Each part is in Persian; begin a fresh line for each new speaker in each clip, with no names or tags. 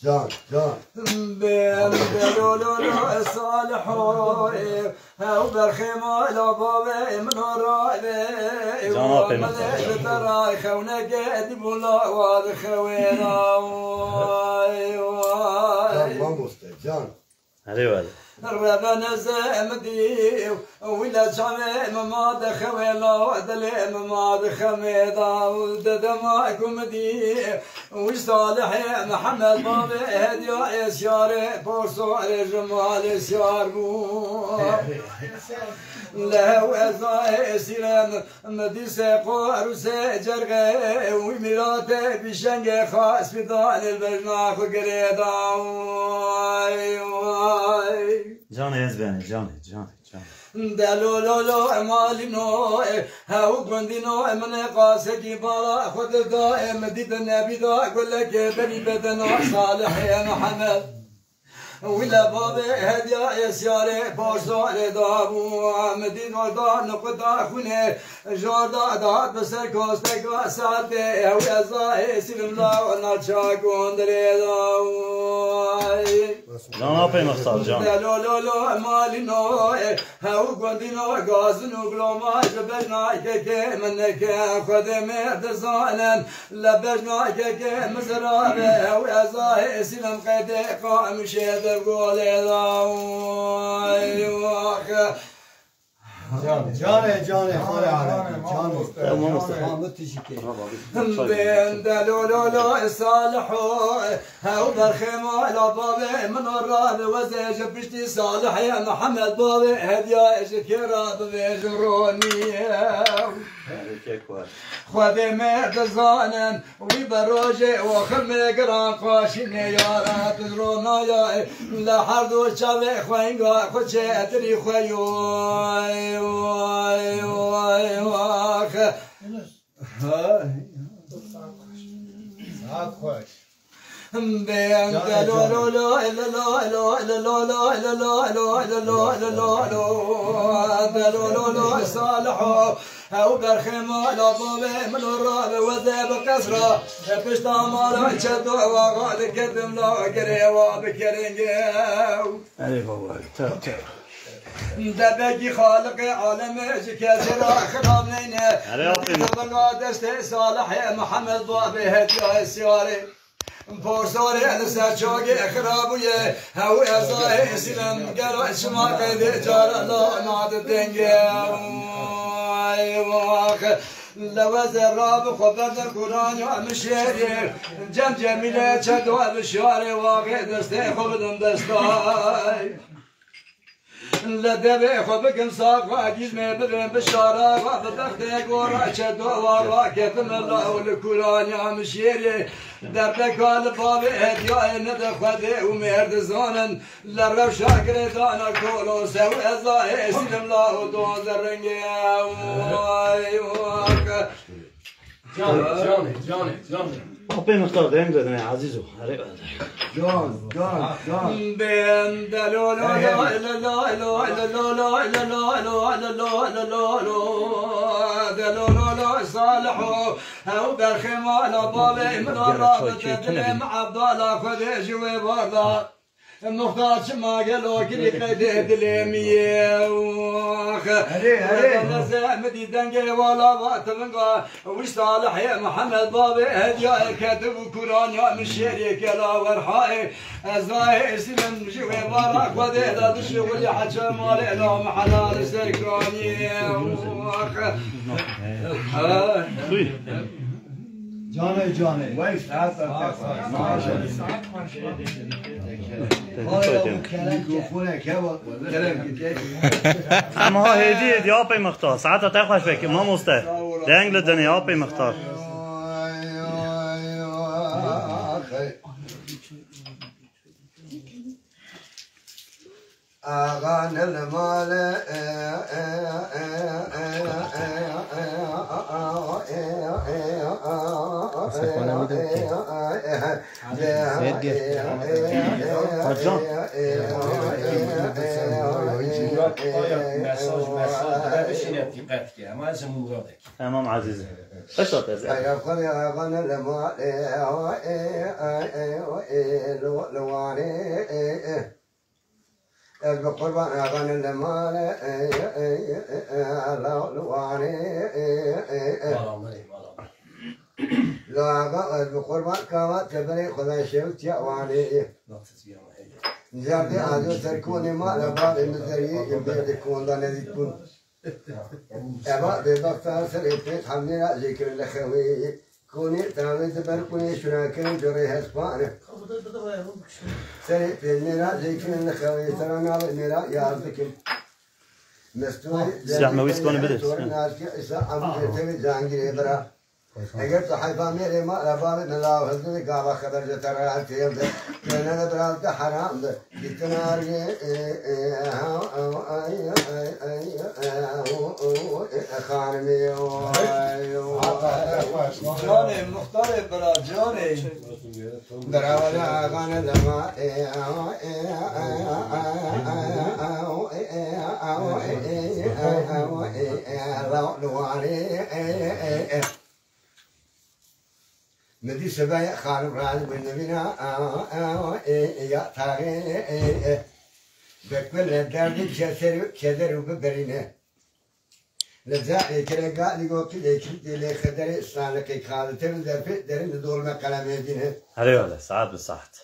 جان بين دلولو صالحوي او برخيمه لو بابي من راي جان ترى خونا قد بولا واد خوينا واي جان
ايوه
ربنا زمدي ولا جامع ما دخويلا دلم ما دخميدا وددماكم دي وصالح محمد بابي هدي اسيار بورسو جمال اسيار بو لا وزاي سلام مديس قارس جرغ وميرات بشنگ خاص بدان البرناخ قريدا
جان يزباني جان
دلولو مالينو هاو قندينو من قاسكي بالا خد دائم ديد النبي دا اقول لك بني بدنا صالح يا محمد ولا بابي هديا يسياري بارسال دابو مدين ودا نقدا خونه جاردا داد بسر كوستك وساعته هو ازاي سلم لا ونرشا كوندري
جان آپی مختار جان
دلولو مالينو هاو قندينو غازنو غلوما جبرنا كيكي منك خدمه دزانن لبجنا كيكي مزرابه هو ازاي سلم قيدي قائم شهد قول جاني بين دلولو صالحو هاو برخيمه لا بابي من الراب وزيج بشتي صالح يا محمد بابي هديا شكرا بجروني خذي ميت زانن وبروجي وخمي قران قاشين يا رات زرونا يا لا حردو شابي خوينغا خوشي اتري خوي بين دلولو لا لا لا لا لا لا لا لا لا دلولو صالحو او برخيمه لا بابي من الراب وذيب كسره بشتا مالا شدو وغاد قدم لا قريوا بكرنجو دبقي خالق عالم كثيرا خراب لينا بنادست صالح يا محمد بابي هدي السياري بورسوري انا ساتشوقي خرابويا هو ازاي سلام قالوا شما قيد جار لا ناد الدنيا ايوه لو زراب خبر القران يا مشيري جم جميله شدوا بشاري واقع دستي خبدم دستاي لدبي خبكم ساق وعجيز ما بدن بالشارع وبدخت قورا شدوا ورا كتم الله والقران يا مشيري دربك الباب هديا ندخدي ومرد زانن لرب شاكر دانا كولو سو ازاي سلم الله ودون زرنجي جاني
آپی مختار دیم دادن عزیزو
جان بين دلولو لا لا لا لا دلولو صالحو او برخيمه لا بابي من الرابط دلم عبد الله خذ جوي بردا مختار شما قالوا كلي قيده دلميه انا زعمتي دنقي ولا باتمنقا وش صالح يا محمد بابي هديا كاتب قران يا مشيري كلا ورحاي ازاي سلم جوي وراك وديدا الشغل يا حج مالي لهم حلال سكراني جاني ويش هذا
اما هدیه دی آپی مختار ساعت تخوش بکی ما مسته دنگ لدنی آپی مختار
أغاني المال
مساج بشینه دقت که اما از مرادك
تمام عزیزی اشتاط از
بقربان أغاني المال لواني لو أغاني بقربان كما تبني خدا شوت يا واني زادي عادو تركوني ما لباب المدري يبدأ يكون ده الذي يكون أبا ببقى سريت حملنا ذكر الأخوي كوني تعمل تبركوني شراكين جري هسبانه سريت الميرا ذكر الأخوي ترانا الميرا يارتكم مستوي
سلاح مويس كوني بدت
الناس كإسا عم تبي زانجري برا اگر تو حیفا میره ما لباب نلاو هزدی گاوا خبر جتر آتیم ده کنه برات حرام ده کتناری خانمی جانه مختار برا جانه براولا آغان لما مدي سبايا خالم راد بالنبينا يا تاغي بكل الدرد كدر وببرينه لذا كرجع لقوا كده كده خدري سالك خالد تبدأ في درين دول ما كلام يدينه
هذه ولا ساعات بالصحت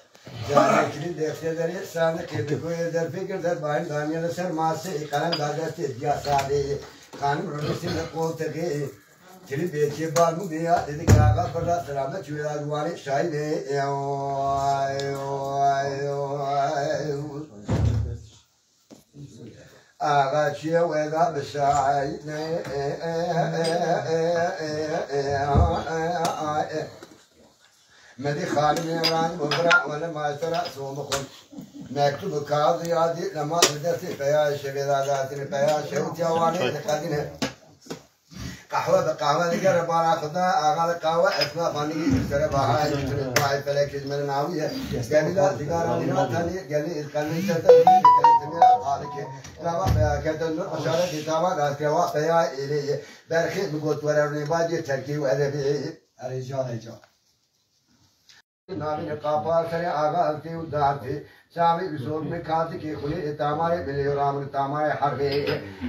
جانا كده خدري سالك بقول در فكر در باين دانيا لسر ماسه كلام دادت يا سادي خانم رئيس القوة تجي تري بيتي بارمو بيا إذا كاغا برا سلامة جولا دواني شاي بي آغا شيا ويغا بشاي مدي خالي ميران مبرع ولا ما ترى سومكم مكتوب كاظي عادي لما بدرتي بيا شبيلاتي بيا شوتي واني تقدينه قهوة بقهوة نجار بارا خدا أغلى قهوة أسماء فاني سر بهاي جتر باي فلك من ناوية جميلة تجارة دينا ثاني جلي إسكاني سر تميرا خالك لما كتن أشارة كتابة داسكوا فيا إلي برخي بقول وراني باجي تركي وأدبي أريجان نامي نقابار سر آغا ألتي ودارتي سامي بزور में खाती के खुले तामारे मिले राम तामारे हर वे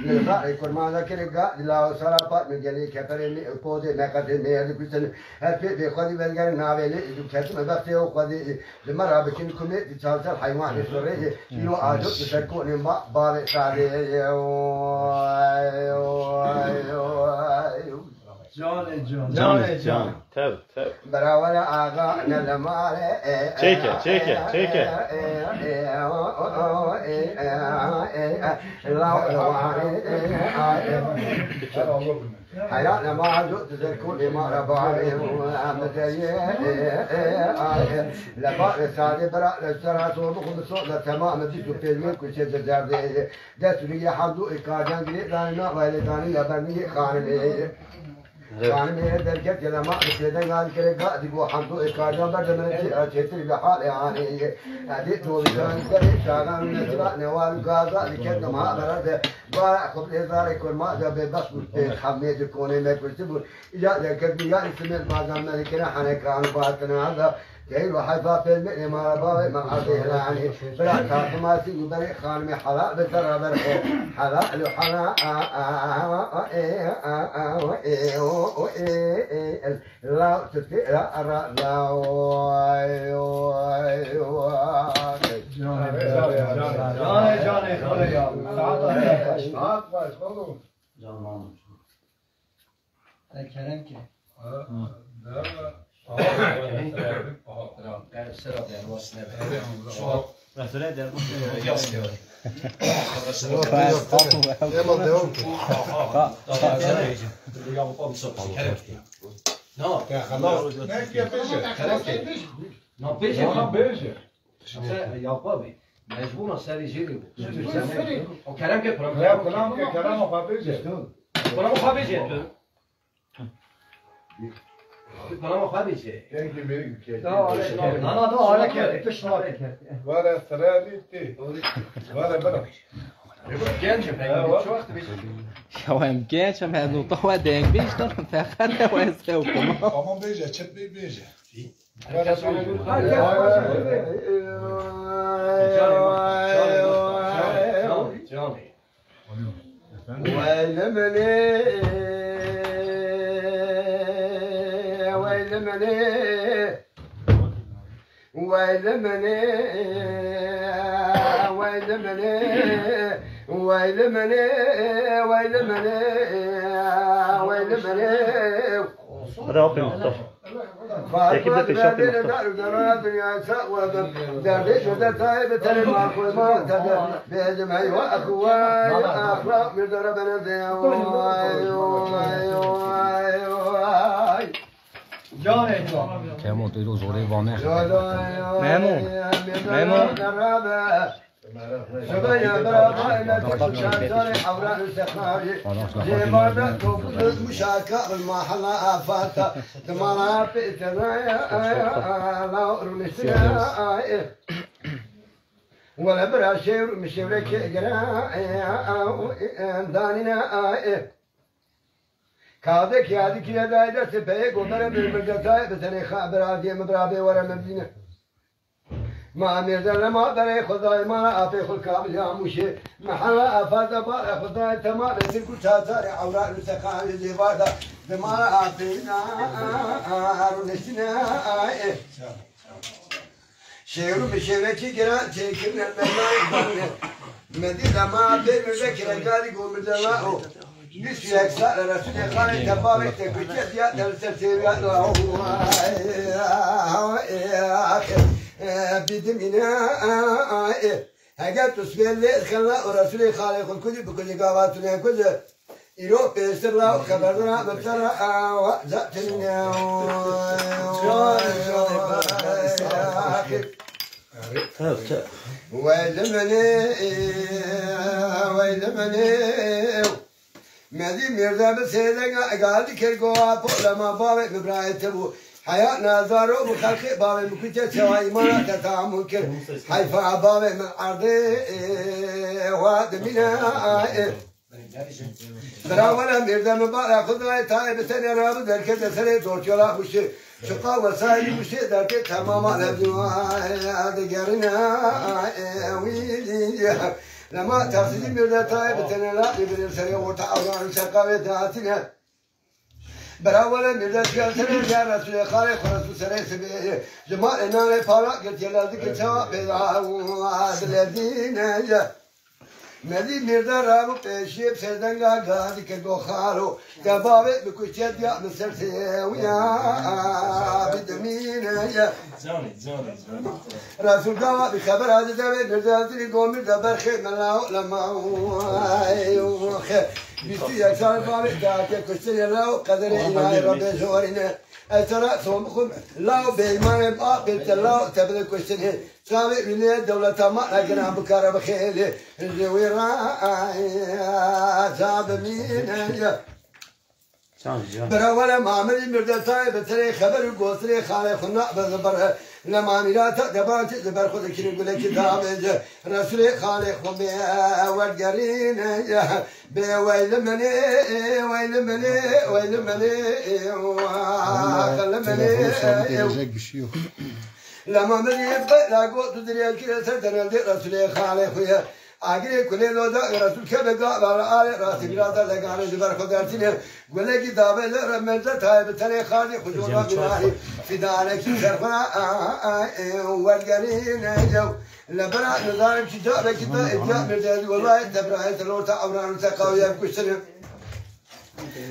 निरा एक कुर्बान करेगा दिलाओ सारा पात में जले खेतरे में पौधे में कटे में हर पिछन हर पे बेखदी बलगर नावेले जो खेत में बसे हो खदी जमरा बकिन खुले चाल चाल हैवान सोरे यो आजो सर को ने बावे सारे
جان تاب
براولا آغا نلماره
تشيكه
حياتنا ما عجوز تذكر ما رباري لباء سادي براء للسرعة وبخل الصوت تمام ديسو بيلمين كل شيء تزاردي داتولي حمدو إكاجان قليل دانينا ويلتاني لبني خانمي خانمي درجة لما بسيدن قال كريقا ديقو حمدو إكاجان بردمنتي أجيتري بحال يعني هذه دولي كان كري شاغان نجرا نوال غازا لكن ما برد بارع خبر إزاري كل ما جاب بس حميد كوني ما كنتبون إجا ذكر بيا اسم المازم ملكنا حنكان باتنا هذا كيلو حيفا في المئة ما رباوي ما عطيه يعني بلا كاكماتي يبري خانمي حلاء بترى برحي حلاء له حلاء لا تتكئ أرى لا مجبور سری جیری بود. کلام که کلام خواهیه. کلام خواهیه تو. کلام خواهیه. نه آره که پیش ناره.
ولا سرادی تی. ولا برا. Ja, hem kentjem had nog toch wat denk ik dan vergaan we eens heel kom.
Aman beje, çet beje.
هذا أوبي مختار. يكيد ده في شاطئ
Temo tu do zore vane. Memo.
شبايا برا إلى تشارك حوران السخاري جماعة توقف مشاركة المحلة أفاتا دمارا بيتنا لا رمسنا ولا برا شير مشيرك جرا دانينا كادك يادك يا دايدة سبعي قدرة بالمجتاي بتاريخ برادي مبرابي ورا مدينة ما ميزان ما بري خداي ما أبي خل كامل يا مشي محلا أفاد بار خداي تمام تلك تاثر عورا السكان اللي بعد ما أبينا أرنسنا شيرو بشيرتي جرا تكنا الملاي مدينة ما أبي مذكر قال يقول مدلاه بس يكسر رسول خالد تبارك تكتب يا دلسل يا بدمنا هجت تسبيل خلا ورسول خالق الكل بكل قواتنا كل يروح بيسر الله خبرنا بترى وزعتنا ويلمني مدي مرزا بسيدنا قال كرقوا بولما بابك مبرايتبو حياة نازارو مخلقي بابي مكتة سواي ما تتعامل كر حيفا بابي من عرضي واد منا براولا مردا مبارا خداي تاي بسنة رابط دركة سنة دورتيولا مشي شقا وسائل مشي دركة تماما لدواء دقرنا ويلي لما تفسدي مردا تاي بسنة لا يبني سنة وتعاون شقا ذاتنا براولا مدرس كاتنا يا رسول خالق ورسول سريس جماعة نار فارق قلت يا لذيك سوا بيضاء الذين يا مدي مردا رابو بيشيب سردنگا غادي كدو خالو تبابي بكوشيت يا مسرسي ويا بدمين يا رسول قوا بخبر هذا دبي مردا تري قومي دبر خير ملاو لما خير بيستي يكسر بابي داك كشتري لاو قدر إلهي ربي زورنا أترى صومكم لاو بيمان باب بتلاو تبدأ كشتري سامي من الدولة ما لقنا بكرة بخيل الزويرة زاب مين براولا معمل مردتاي بتري خبر القوسري خالي خنا بزبر لما ميرات دبات زبر خذ كني يقول لك كتاب رسولي خالي خمي والقرين بويل مني ويل مني ويل مني وخل لما من يبقى لا قوت تدري الكل سردنا رسولي خالي خويا آخر كله لو دا رسول كبر على آل راسي بلاد لقانه زبر خدارتينه قلنا كتاب الرمز تاي بتري خالي خجونا بناهي في دارك سرفنا والقرين جو لبنا نظام كتاب كتاب إجاب مرداد والله تبرع تلوت أمران تقويا بكسر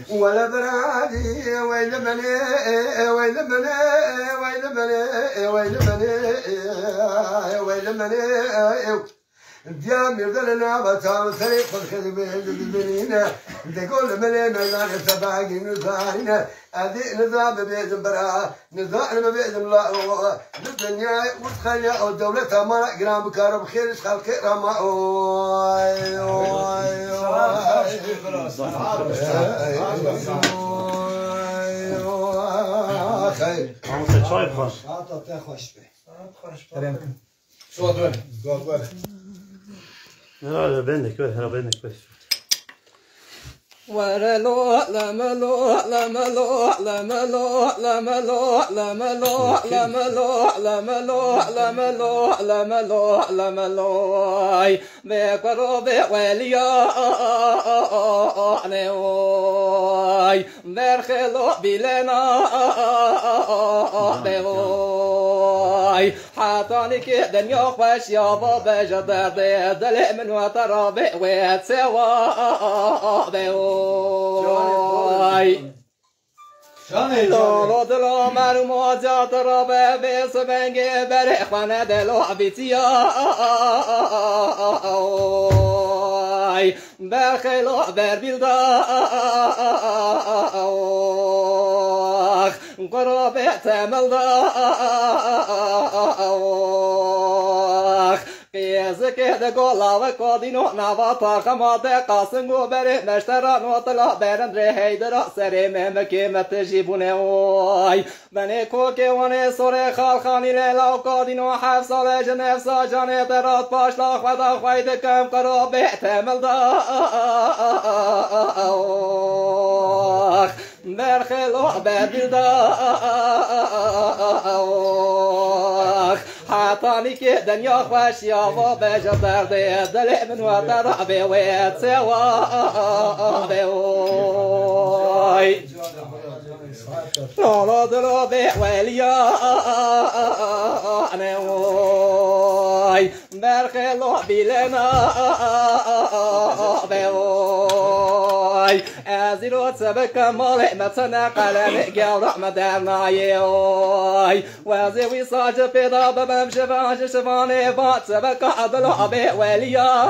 ولا برادي ويل مني ويل مني ويل مني ويل مني ويل مني ديام يردلنا بتاع سريق الخدمة الدنيا تقول ملينا لا نتباقي نزاهنا هذه نظام بيد برا نظام بيد الله الدنيا وتخلي أو الدولة ما قرام بكارب خير خلق رما خير
لا بينك بينك
ورلو لملو لملو لملو لملو لملو لملو لملو لملو لملو لملو بكرو بوليا نوي برخلو بلنا نوي حاطانك دنيا خوش يا بابا جدر دل من وترى وتسوى لولو دلو مرمو جات ربه بس بنگه بره خانه دلو بیتیا برخلو بر بیلدا قرابه تمل دا قیزه که دگولا و کادینو نوا پاخما ده قاسنگو بره نشتران و طلا برند ره هیدرا سره مهمکی متجیبونه وای بنه کوکه ونه سوره خالخانی لیلا و کادینو 7 ساله جنف سا جانه درات پاشلا خدا خواهید کم قرابه تمل دا برخلو بربیلدا حاطاني كي دنيا خوش يا بابا جبر دي دل من وتر بويت سوا بوي لا دلو بوليا انا وي برخلو بلنا بوي ازيرو تسبك مال متنا قلم قال رحمه نايوي وازي وصاج بيضا بمم شفاج شفاني فات سبك عبل ابي وليا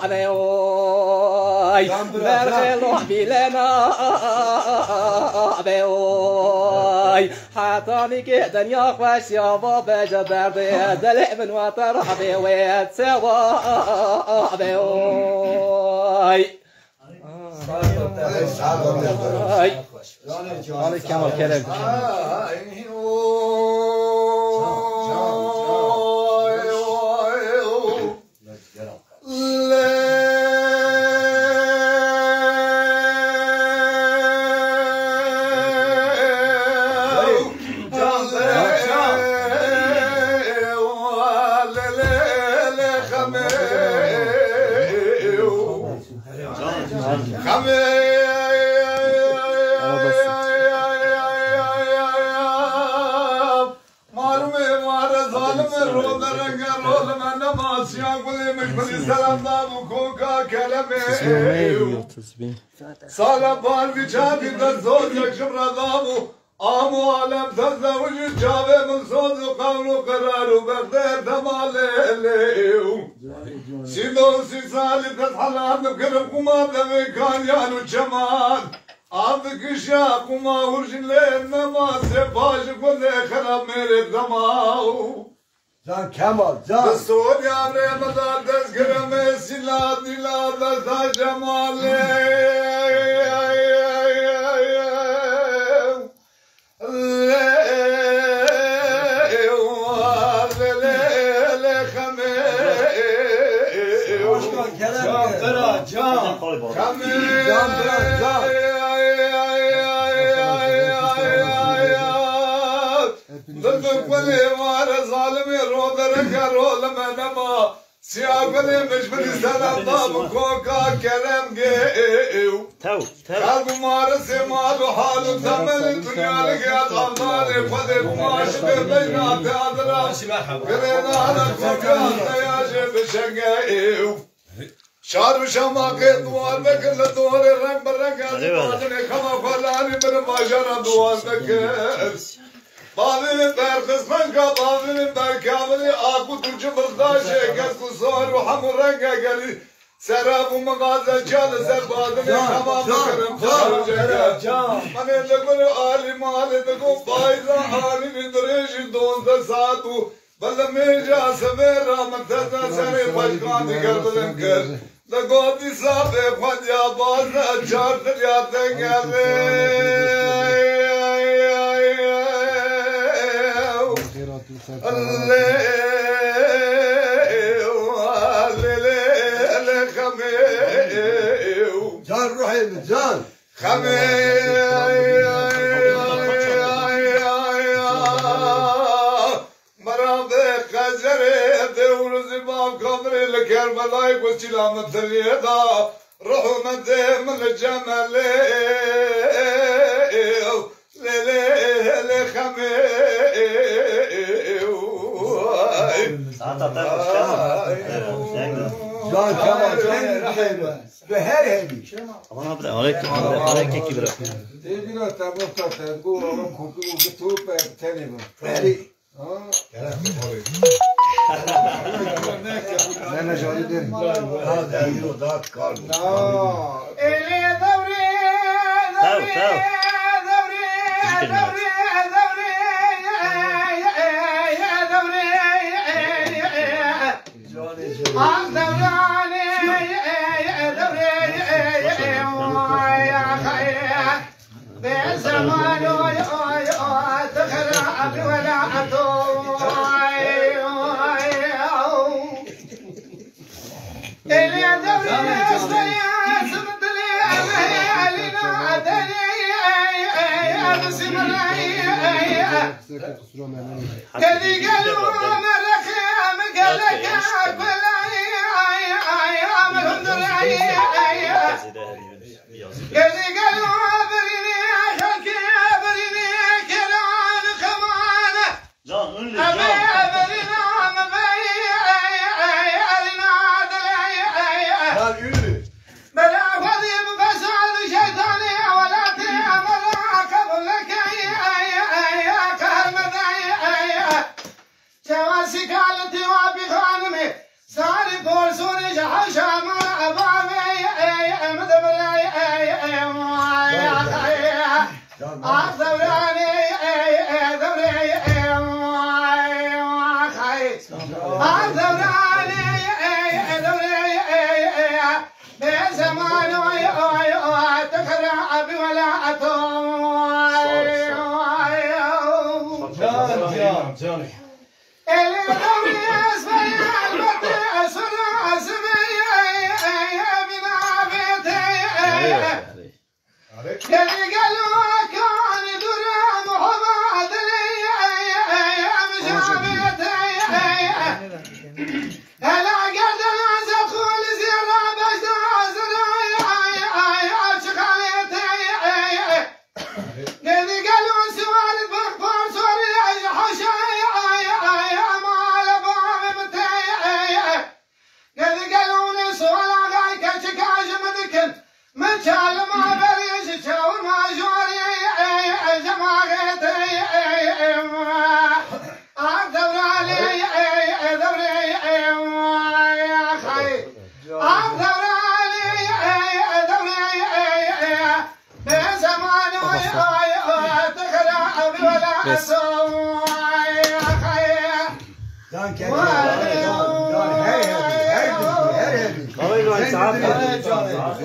انا وي برخلو بلنا بوي حاطاني كي دنيا خوش يا بابا جبر دل من وتر بويت سوا بوي حالا کمال کرد
سالا بار بچابی در زود یکشم رضامو آمو عالم تزوج جاوه من صوت و قول و قرار و بغدر دمالیو سیدو سی سالی تسحلات نبکرم قمام لمکان یانو جمال عبد کشا قما ورشن لیر نماز باش کل خراب میره دماو
جان کمال جان
دستور یامره مدار دستگرم سیلاد نیلاد دستا جمال سياقني مش بالسلام باب كوكا كلام جيو قلب مارس مال وحال ثمن الدنيا لقيت الله فدي قماش بينات هذا قرينا على كوكا يا جيب شقايو شار شماك دوار بكل دوار الرنگ برنگ آدمی کما فلانی من ماجرا دوار بکر باوی بر قسمن کا باوی بر کاملی آکو ترچ برداشت کس کو سوار و هم رنگ گلی سراب و مغازه چال سر بادمی کما بکرم جان من لگل آلی مال دگو بایزا آلی ندرش دونده ساتو بل میجا سویرا منتظر سر پشکان دیگر بلن کر لگوتی صاحب خود یا باز چار دریا تنگلی
جان
مرام قجر دور زباب كامر لكربلاء وسلام الدريدا روح من الجمال ليلي خمي
جان كمان به هر هدی
Aman abla, aleyke kibra.
دیگه تابو تابو رو کوپی و تو پر تنیم ولی نه نه جاری داریم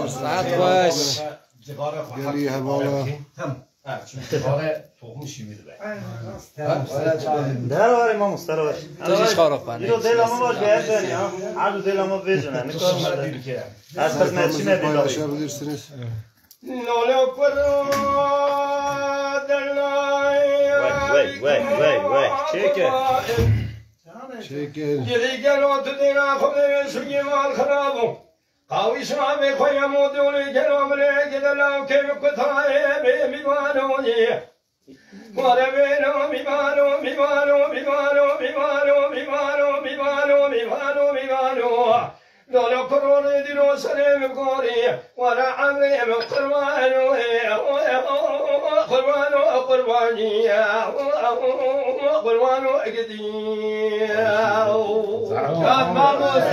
ساعت باش
گریه بالا
در آره ما مستر
تیجیش خارق بنده
اینو دل ما باش باید بینی هر دو دل ما بجنه نکار مده از پس مرچی مدی وای چکه
قاوي شامي خويا مودولي كلام لي كذا لو كيف كثاي بيمانوني ولا بينو بيمانو بيمانو بيمانو بيمانو بيمانو بيمانو بيمانو بيمانو لولا كروني ديرو سليم قوري ولا عمري قربانو قربانو قرباني قربانو اقدي كان ماموس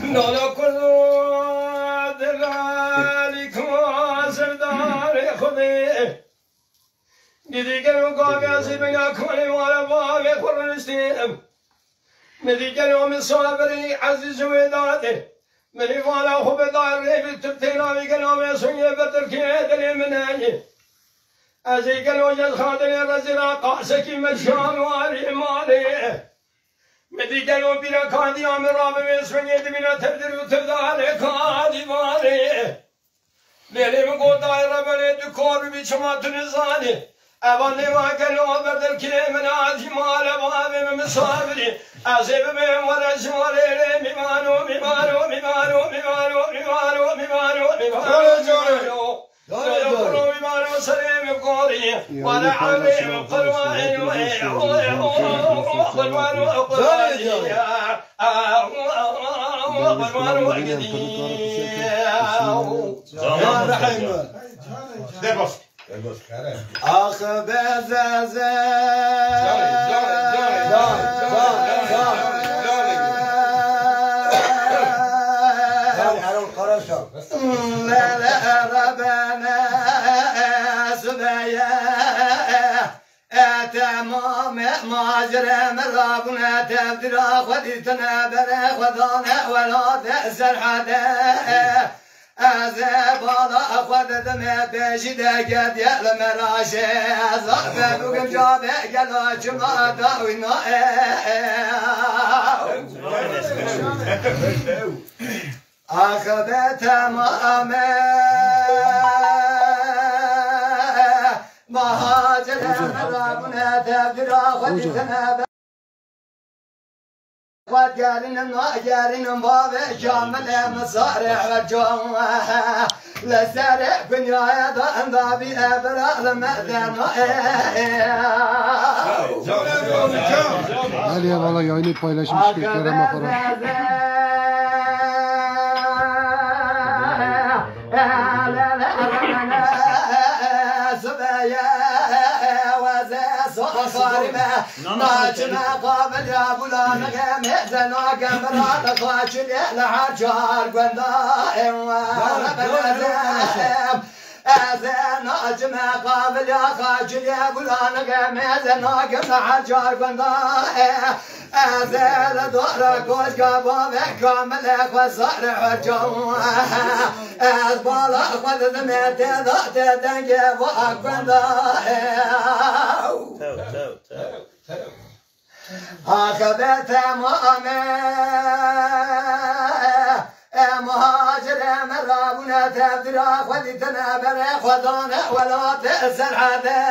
لولا كروني ذلك واسردار خذي ندی کلو کاغذی بگا کنی وارا باغ خورنستیم ندی کلو مسافری عزیز و داده منی والا خوب داره بتبتینا بگلو مسونی بترکیه دلی منانی ازی کلو جز خاطر رزیلا قاسکی مشان واری مالی مدی گلو بینا کاندی آمر رام ویسونی دمینا تبدیل و تبدال کاندی ماره لیلی من گو دایره بله دو کار بی چما تنزانی اوان نما گلو بردل کلی من آزی مال وابی من مصابری ازیب من ورش مالیلی میمانو میمانو میمانو میمانو میمانو میمانو میمانو قلوب ما سليم قوري ولا عليم قلواني قلوان وقلواني قلوان وقلواني
آخ بزازه تمام ماجرة مرابنا تبدرا خديتنا برا خدانا ولا تأسر حدا أزبالا أخذ دم بجدا قد يعلم راشي أزعب بقم جابه قلا جمع داوينا أخذ تمام مهاجر مرابنا تبدرا خديتنا قد قارن باب جامل مصارع وجوه لسارع بنيايا ضابي أبرا لمدن
Ali ya valla yayını paylaşmış Kerem'e falan.
ناجنا قابل يا بولانا مئزنا قمرا خاشل لحجار قندائم وبلازم أزنا جمع قابل يا خاشل يا بولانا مئزنا قمرا حجار قندائم أزل دورك وشقابا بكامل وصار حجوه أزبال أخذ ذميت ذات دنجي وقندائم أخذت مامي مهاجر مرابنا تبدرا خديتنا برا خدانا ولا تأسر حدا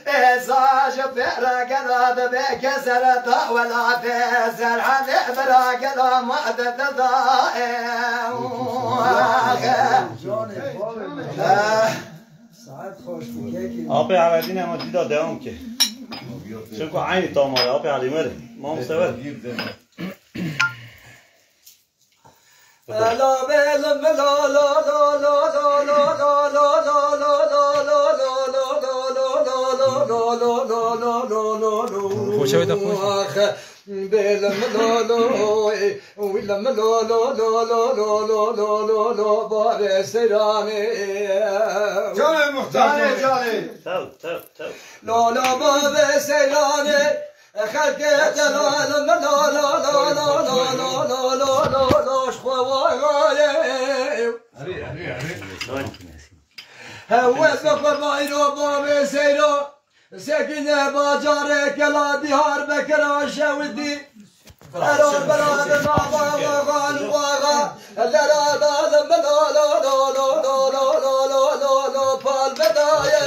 إزاج برا قلاد بكسرت ولا تأسر حدا برا قلا معدد ضائم
آبی عوضی نمادی داده هم که چون که عینی تاماره آبی علیمه ما مستوید
لا بلم لا لا لا لا لا لا لا لا
خوش اوید خوش
بلم لا لا ولم لا لا لا لا لا لا لا لا بار سراني
جاني مختار جاني
تو
لا لا بار سراني خلق جلال لا لا لا لا لا لا لا لا لا شخواي هو بقر بايرو باب سيرو سكينة باجارك لا ديار بكرا شاودي أراد براد نابا وغان وغا لا لا لا لا لا لا لا لا لا لا لا لا بالبداية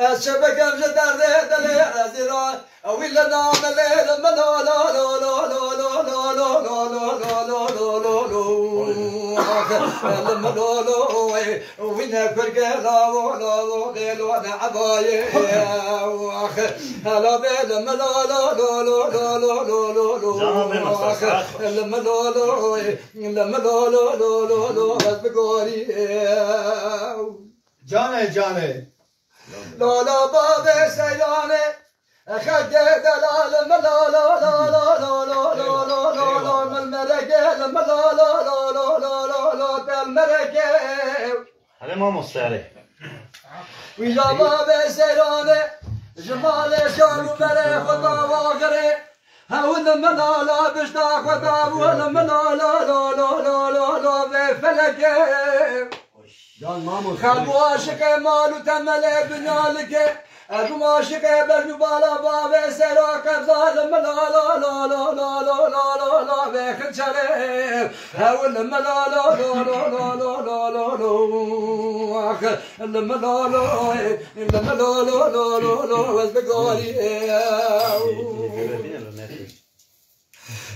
الشبكة مجدر دلي أزيرا ولا نام الليل ما لا لا لا لا لا لا لا لا لا لا وين فرقة لا لا لا لا عباية هلا بيد ما لا لا لا لا لا لا لا لما لا لا لما لا لا لا لا لا بقولي
جاني
لا لا باب سياني خد دلال ما لا لا لا لا لا لا لا لا لا لا من الملكة لما لا لا لا لا لا لا لا الملكة
هذا ما مستعري
ويا باب سياني جمال شارو بري خدا واغري هون ما لا لا بشتا خدا ولما لا لا لا لا لا لا لا بفلكة خلق عاشق مالو تملي بنالك أدم عاشق برجو بالا باب سراك ظالم لا لا لا لا لا لا لا لا لا بخن شريف هول لا لا لا لا لا لا لا لا لا آخر لما لا لا لما لا لا لا لا لا وزبقالي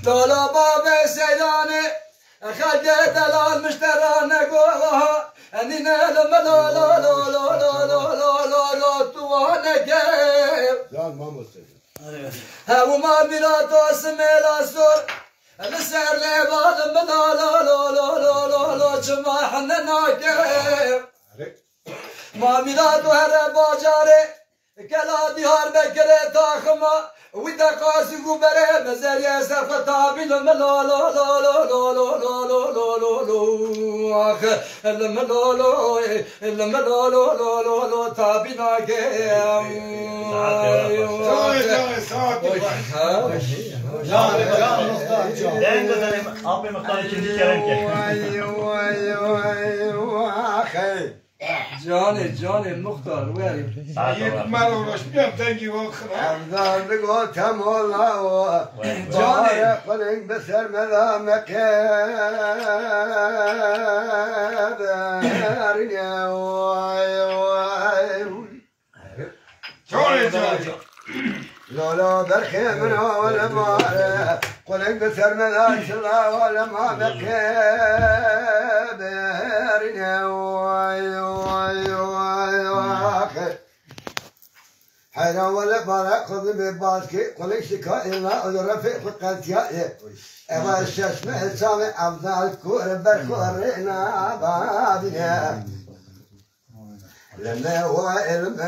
لا لا باب سيداني خدت المشترى نقولها أنينا لما لا لا لا لا لا لا لا لا لا توانا كيف هاو ما بلا توسم لا سور السعر لعبا لما لا لا لا لا لا لا لا جمع حننا كيف ما بلا توهر باجاري كلا ديار بكري تاخما وإذا قاسي قبرة مزاري سفتابي لما لا لا لا لا لا لا لا لا لا لا آخ لما لا لا لما لا لا لا لا لا تابي ناقيم جاني مختار ويري
يتمروا رش بيم تنجي وخرا
أفضل لقوا تمولا جاني قلق بسر مذامك
جاني
لولا برخي منه ولا ما قلق بسر مذامك ولا ما حيرا ولا بارا خذ بباسكي قلق شكائنا ورفق قلتيا اما الششمة السامي أفضل كور بركورنا بابنا لما هو علم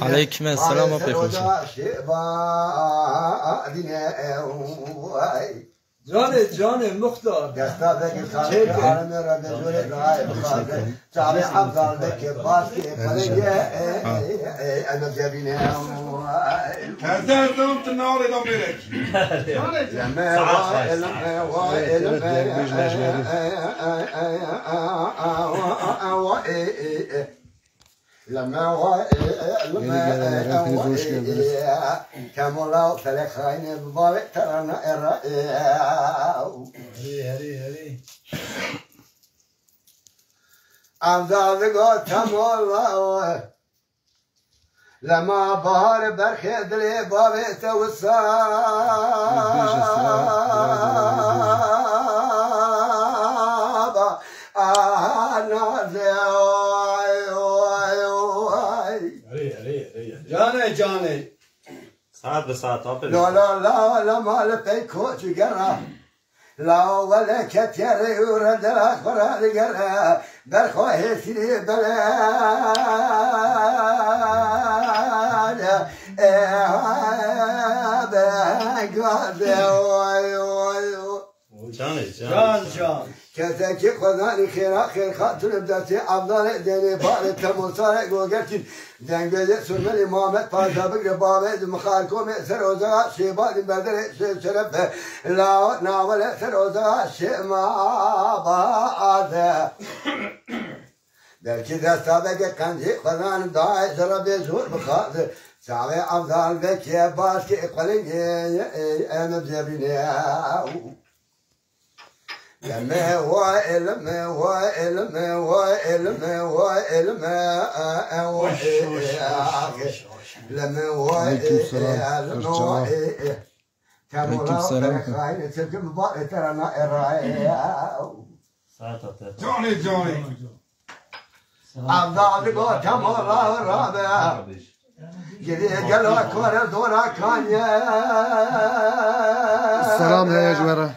عليكم السلام ورحمة
جاني مختار
دستابك خالق عالم رب زوري راي بخاطر تعالي أفضل بك باسكي قلية أنا جابيني
هذا دوم تناولي دوم بيرك
لما كمولا ثلاث خاين ببالي ترانا الرأي أمداد قد كمولا لما بهار برخي دلي بابي توسا جاني
ساعات بساعات
لا ما لقيت كوتش قرا لا ولا كتير يورد الأخبار قرا برخوه سيري بلا
جان
كذاك خذاني خير خاطر بدأتي أفضل دني بارد تموسارك وقلت دنگ بده سرمني محمد فاضل بقر بابد مخالكم سروزا شيبان بدر شرف لا ناول سروزا شما بعد در كذا سابق كنجي خذان داعي شرب زور بخاطر ساوي أفضل بك يا باسكي قلني أنا بجبيني لما هو علم لما هو كمولا خاين تلكم باري ترانا الرأي
جاني
أفضل قوة كمولا الرابع جدي قالوا كورة دورا كانيا
السلام يا جماعة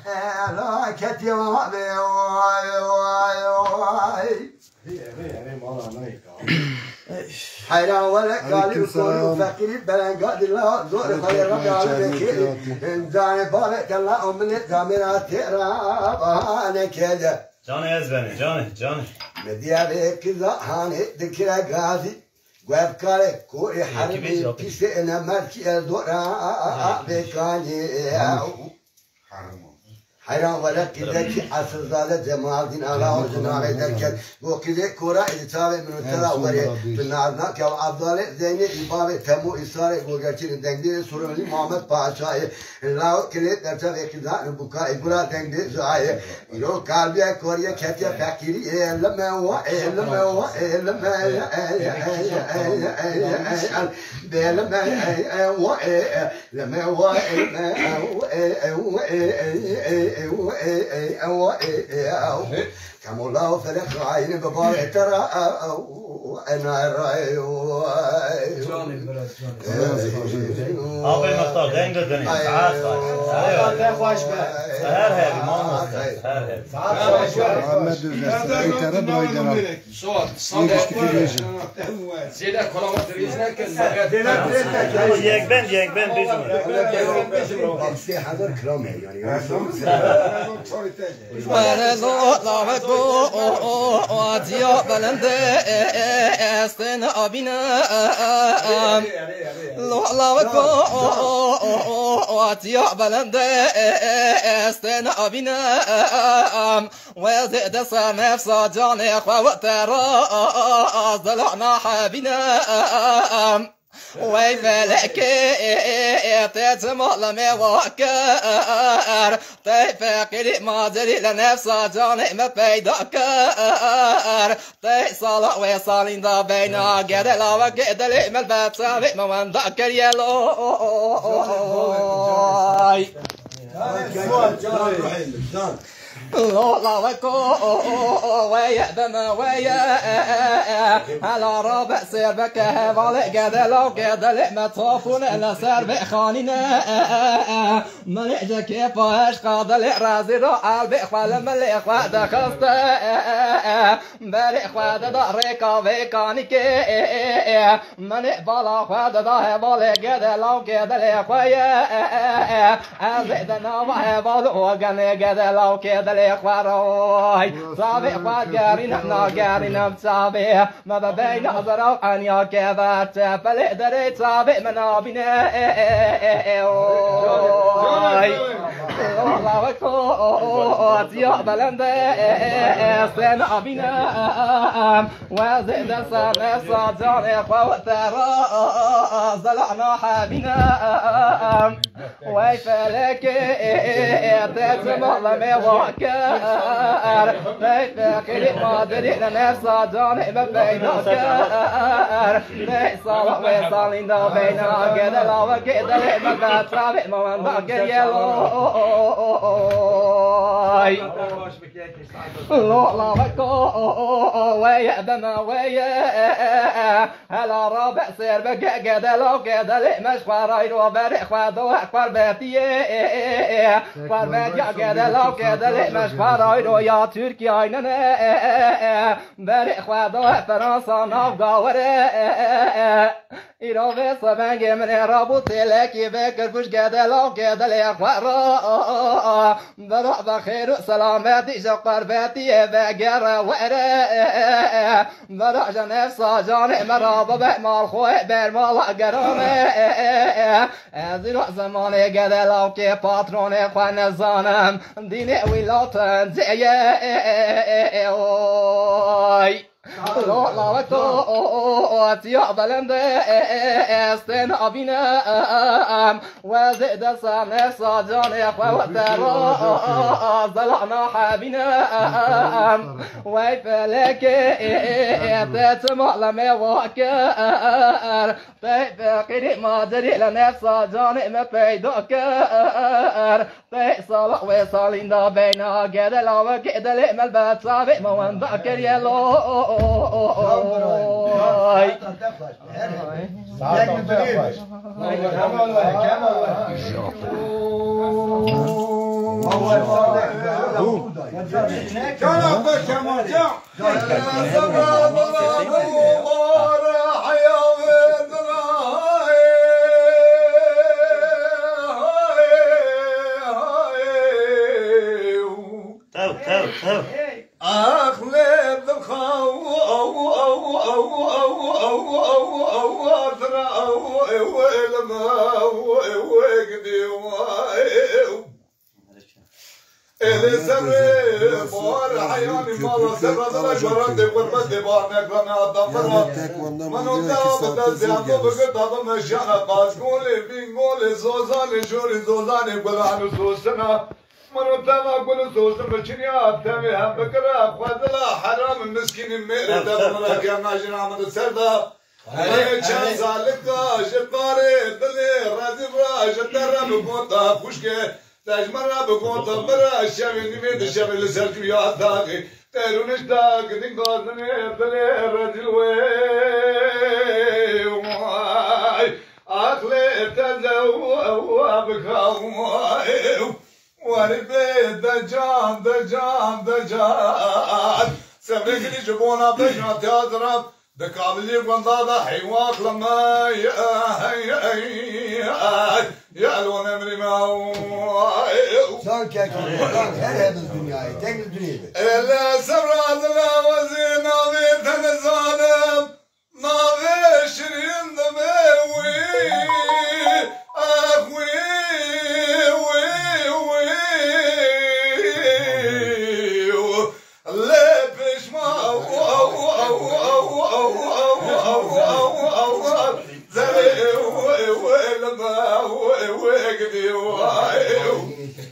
لا كتير واي حيرا ولا قال يقول فقير بلان قاد الله زور خير ربي على بكير انزاني بالك الله من الزامرات ترى كذا
جاني ازبني جاني
مديابك زهاني ذكرى غازي وابكاري كوري حربي كيسي انا مالكي الدورا بكاني حيران ولا كذا كي عصر زالة جمال دين الله وجناه دركت وكذا كورا إذا تابع من التلا وري تنارنا كأو عبدالله زيني إبابة تمو إسرائيل يقول كذا دعندي سورة محمد باشاي الله كذا ترتاح كذا نبكا يقولا دعندي زاي يلو كاربيا كوريا كتيا فكيري لما هو لما هو لما لما هو كم الله فلك عين ببارع ترى أنا رأي
أبي مختار دينك الدنيا ساعات سهر هذه ما
محمد ترى برايدنا
زيادة كلامات ريزنا
يك بند بيجمع
حضر كلامه يعني
واتيا بلند استن ابينا لولاكو واتيا بلند استن ابينا وزيد سنف صجان اخوترا ضلعنا حبينا ويفلك تتمال مواكر تفكر ما دري لنفس جاني ما بيدكر تصالح وصالين دا بينا قد لا وقد لي ملبات سابق ما من ذكر يلو لا وكو ويا بما ويا على ربع سيربك هذا قد لو قد ما طافون الا سرب خانينا ملك كيف اش قاد الرازي قلب خال ملك واد خست ملك واد دارك وكانك من بالا واد ده بالا قد لو قد لخويا ازدنا ما بالو قد لو قد الإخواري صابي قارين ناقارين بصابي ما بين أضرب أن يكبت فلقدرت صابي منابنا الله وكوت يا بلند سن أبينا وزيد سن صادان إخوترا زلعنا حبينا ويفلك تسمع مواكر تفكر ما دري نفس جاني ما بينكر صالح وصالين دا بينا قد لا وقد لي ما بتابع ما من ذكر يلوي لا وكو ويا بما ويا هلا ربع سير بقى قد لا قد لي مش قراير وبرح ودو اكبر بيتي فرمت قد لا قد لي مش قراير يا تركيا عيننا برح ودو فرنسا نافغاوره ایران سبنگ من رابط لکی فکر پوش گده لا گده لیخورا برا بخیر و سلامتی شقر بیتی بگر وره برا جنف ساجان مرا ببه مال خواه بر مال گرامه از ایران زمان گده لا که پاترون خواه نزانم دین ویلاتن زیه لا وكو يا بلند استن أبينا وزيد سن صجان اخوترا ضلعنا حبينا ويفلك تسمع مواكر تفكر ما دري لنفس جان ما بيدكر تصالح وصالين دا بينا قد لا وقد لي ملبات سابق ما من ذكر يلو
منو تما كل صوص بچنيا تمي هم بكره خذلا حرام المسكين مير دبر كي ناجنا من سردا اي چان سالك جباري دلي راجبرا جتر بكوتا خوشكه تجمرا بكوتا برا شامي نمد شامي لسرجو يا داغي ترونش داغ دين غازني دلي راجل وي اخلي تزو وابكاو وربي دجان دجان دجان سمعكني جبونا دجان تضرب دكابلي قنضاضة حيوان لما يا لون امري ما
صار كاكي صار هذا الدنيا تاكل الدنيا
الا سبرات لا وزين ناظر تنزانم ناظر شرين دموي اخوي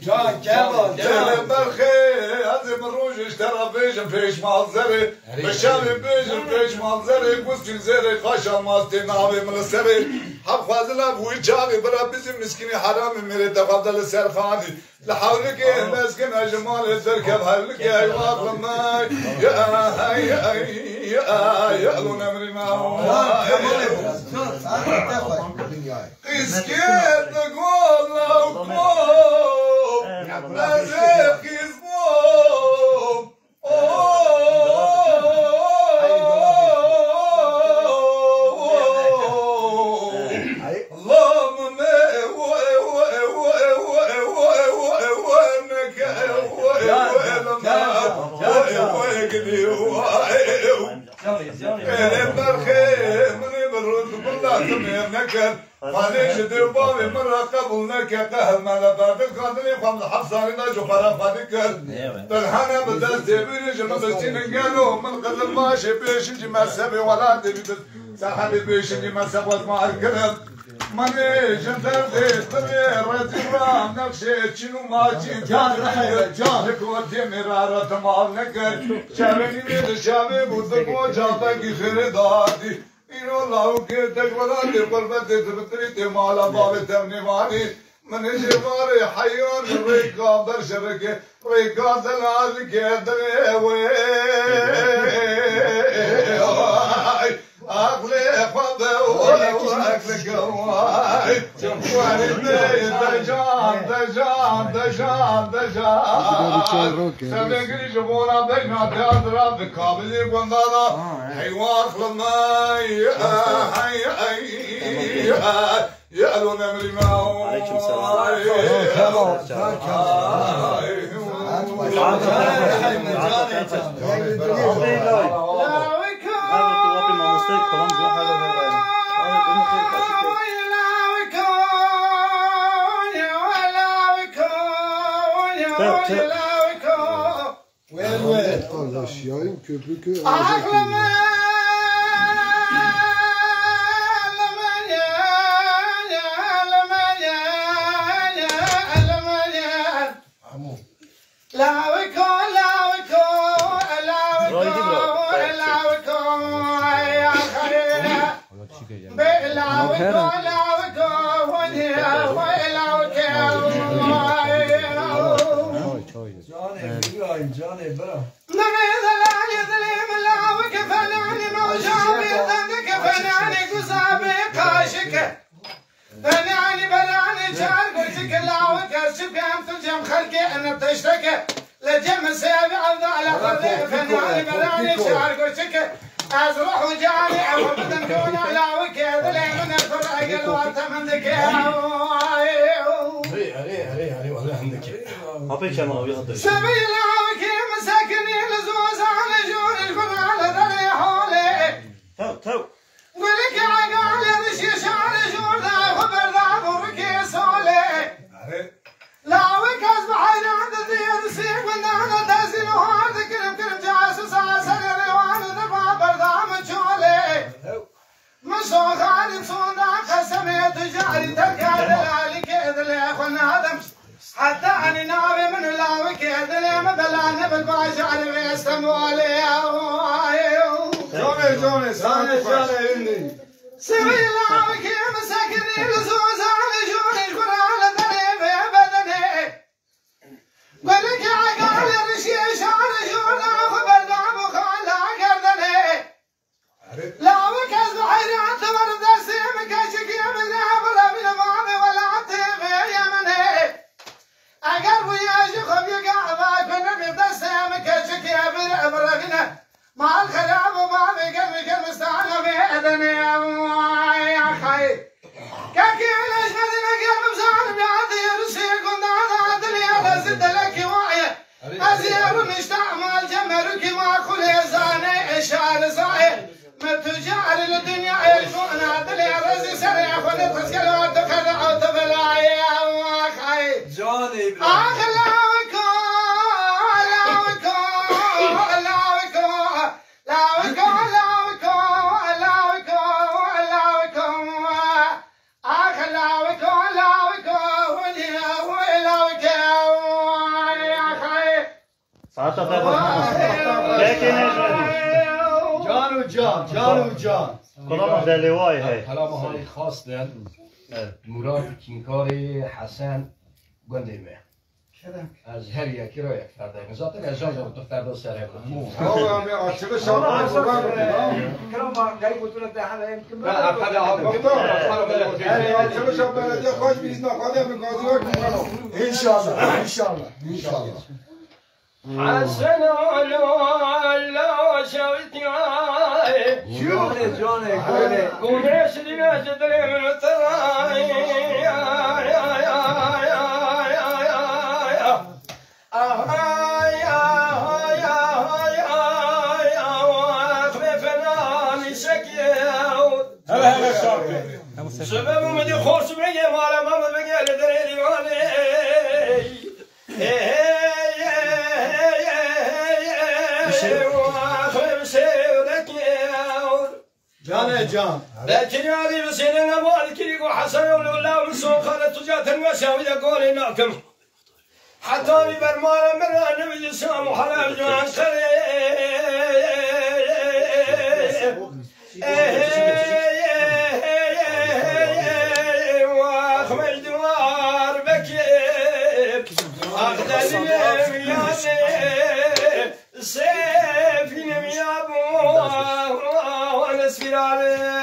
جان كمان
جان برخي هذه من روج اشترى بيجن فيش مالزري بشامي بيجن فيش مالزري بوستين زري خاشا مالتي نابي من السري حب فازلا بوي جابي برا بزم مسكيني حرامي ميري تفضل السرخاني لحولك مسكين اجمال الزركب حولك يا ايواق لما يا لون امري ما هو اسكت تقول لو كوم لازم كيزبوم اللهم خالي جدي بابي مرة قبلنا كقهر ما لبعد القادري خمس حفصارنا جفرا فادكر بالحنا بدل تبين جمدتين قالوا من قبل ماشي بيش نجي مسبي ولا تبي سحبي بيش نجي مسبي ما الكلام ماني جندر دي رجلا نقشة شنو ما جان كوتي مرارة مال نكر شامني ميد شامي بودكو جاتا كي خيرداتي إنو الله كيتك ولا تقربت تبتري تمالا باب تمني ماني من جباري حيون ريكا برشبك ريكا دلال كيدري وي أغلي خذ وأكلك واي وردي دجان سمعكني جبونا بينا تضرب بكابلي قنضاضة حيوان خلماي يا لون امري ما هو
عليكم السلام
Yaşayayım köprü
جاني برا
أزرح وجاني أبدا كون على وكيد لمن الفرق الوقت عندك
هري ولا عندك
أبي كم أبي هذا
سبيل وكي مساكني لزوز على جور الفرع لدري حولي
تو
جاني استموالي جوني سوي الله كي مسكني لزوزان جوني قران ذنبي بدني ولك عقال الرشيش على جونا خبر دعم وخالا قردني لا وكز بحيري عن ثمر درسي مكاشك يمن عبر من مامي ولا عطيبي يمني أقرب يا شيخ يقع كنا بدرسي مكاشك يمن عبر غنى مع الخراب وما بقلبك المستعان بأذني يا خي كاكي ليش مدينة قلب زعل بعدي رسي كنت على عدلي على زد لك وعي أزير مستعمل جمرك ما كل زاني إشار صاحي ما تجعل الدنيا يلفون عدلي رزي سريع خلت تسكر وتخرع وتبلع يا خي
جاني
ساعتها تاخذ لكن
جان
كلام ده لواي هي
کلام هایی خاص دن مراد کینکاری حسن گندیمه از هر یکی را یک فرده ذاتن از جان جان دختر دو سره بود
هم عاشق شما
كلام قريب وتقول انت هذا يمكن
عاشق شما بلده خوش بیزنا خواهده بگازیوک
ان شاء الله ان شاء الله ان شاء الله
حسن الله شويتي
جاني
قولي شدنا جدري من التراي سبب مدي خوش بيجي مالا ما بيجي لدري ديواني
جان
لكن هذه بسينا مالك يقول حسن ولا من سوق خالد تجات المشاوي يقول هناكم حتى برمالا من النبي سام وحلال جوان واخمج دوار بكير اخذ اليمياني سيفي نميابو ونسفر عليهم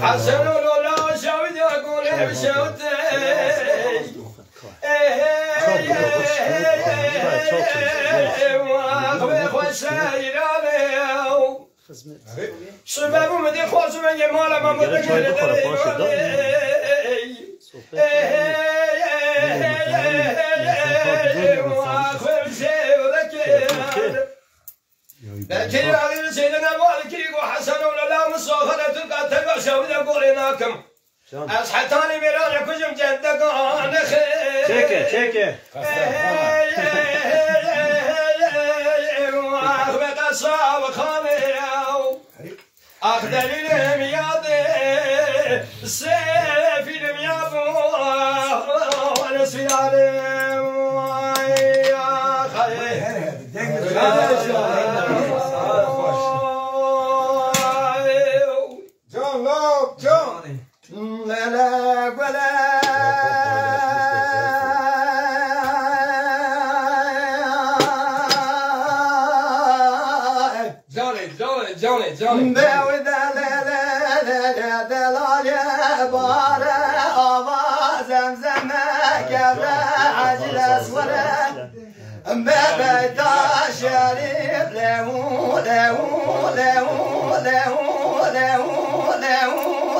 حسن ولا شاود يقول بشوتي واخوي خوشاير عليهم شباب مدي خوش من يمالا ما مدقل لكن هذه سيدنا مالك يقول حسن ولا لا مصاخرة تقع شاود يقول هناكم أصحتاني ميران كجم جدك أنا خير
شيكي
وأخبت أصاب خاني أخذ لي الميادي السيف المياد ونسي عليهم يا خير
جان لاب جان
لا لا ولا
جاني
بعد لا لا لا لا لا بارا أبا زمزم كبر عجل أسود ما بيت شريف له له له له له له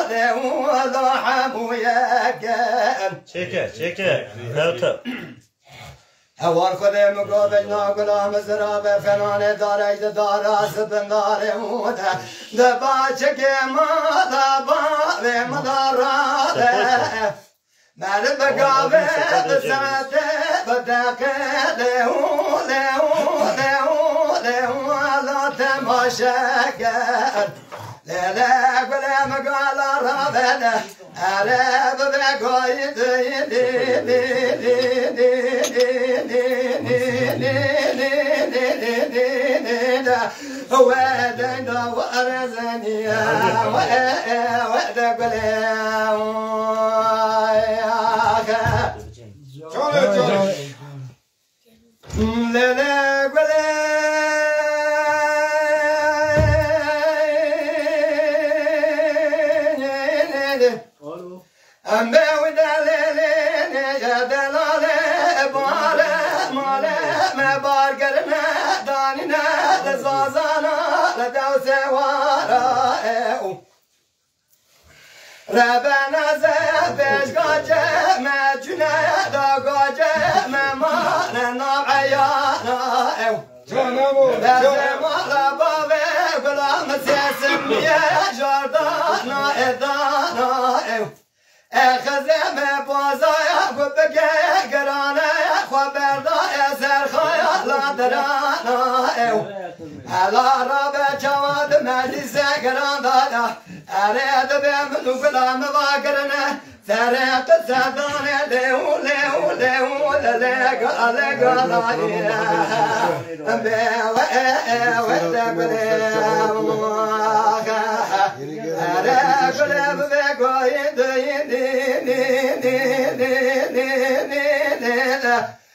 له ضحى ويا كان
شيكي هاوتا
هوار خده مقابل ناقلا مزرابه فنان داره داره سبنداره موده دبا چکه مادا باره مداراده من بقابه دسمته بدقه لهو لهو لهو لهو لا تماشا کرد لا لا ولا مقال رابنا أنا ببقايد هو دينا ورزنيا ودا قليا لا لا قليا أما ودلالين يا دلالي بارا مالا ما بارقرنا دانينا لزازانا لدوسي وارا ربنا زبش قاجة ما جنا دا قاجة ما مانا نعيانا لازم على بابي بلا مسيسم يا جردانا إدانا خزم بازايا وبقى قرانا خبردايا سرخايا لا درانا على رابع جواد مجلسة قرانا أريد بمن وقلام باقرنا سرقت سداني ليو ليو ليو ليو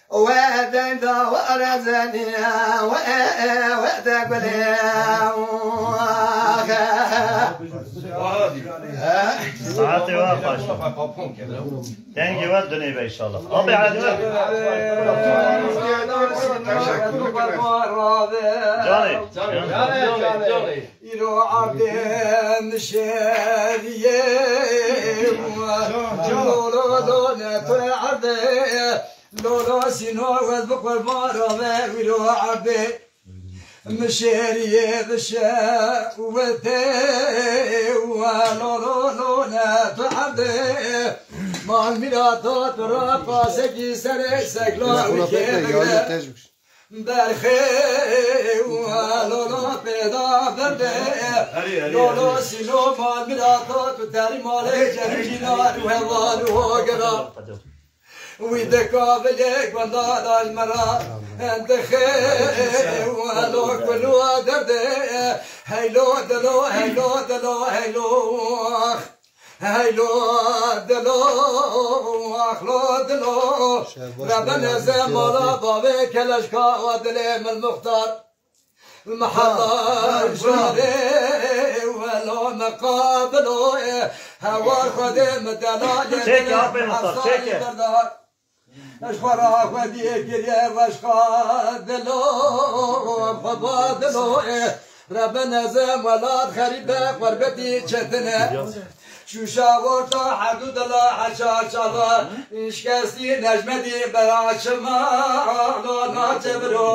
وادن دا ورزنيا ودا
ساعتي واقف تنجي ودني بإن شاء الله أبي عاد
جاني يلو عبدين شادية لولو دون طلع عبدين لولو سينو وذبق والمارة ويلو عبدين مشاري بشا وثي ولولو لونا تعبدي مع الميلاد رافا سكي سري سكلا وكيف بالخير ولولو بيدا بردي لولو سينو مع الميلاد تاري مالي جرجينا وهوان وقرا ويدك قابلك وندار المرا انت خير ولو كلوا دردي هيلو دلو هيلو دلو هيلو هيلو دلو اخلو دلو ربنا زمرا بابي كلاشكا ودلي من المختار المحضر جاري ولو مقابلو هوا خدم دلاجة
شيك يا عبي المختار شيك
اشخرا خدي كريا واشخا دلو خبا دلو ربنا زم ولاد خريبة قربتي شتنا شو شاورتا حدود الله حشا شالا إشكاسي نجمدي براش ما لا ناتبرو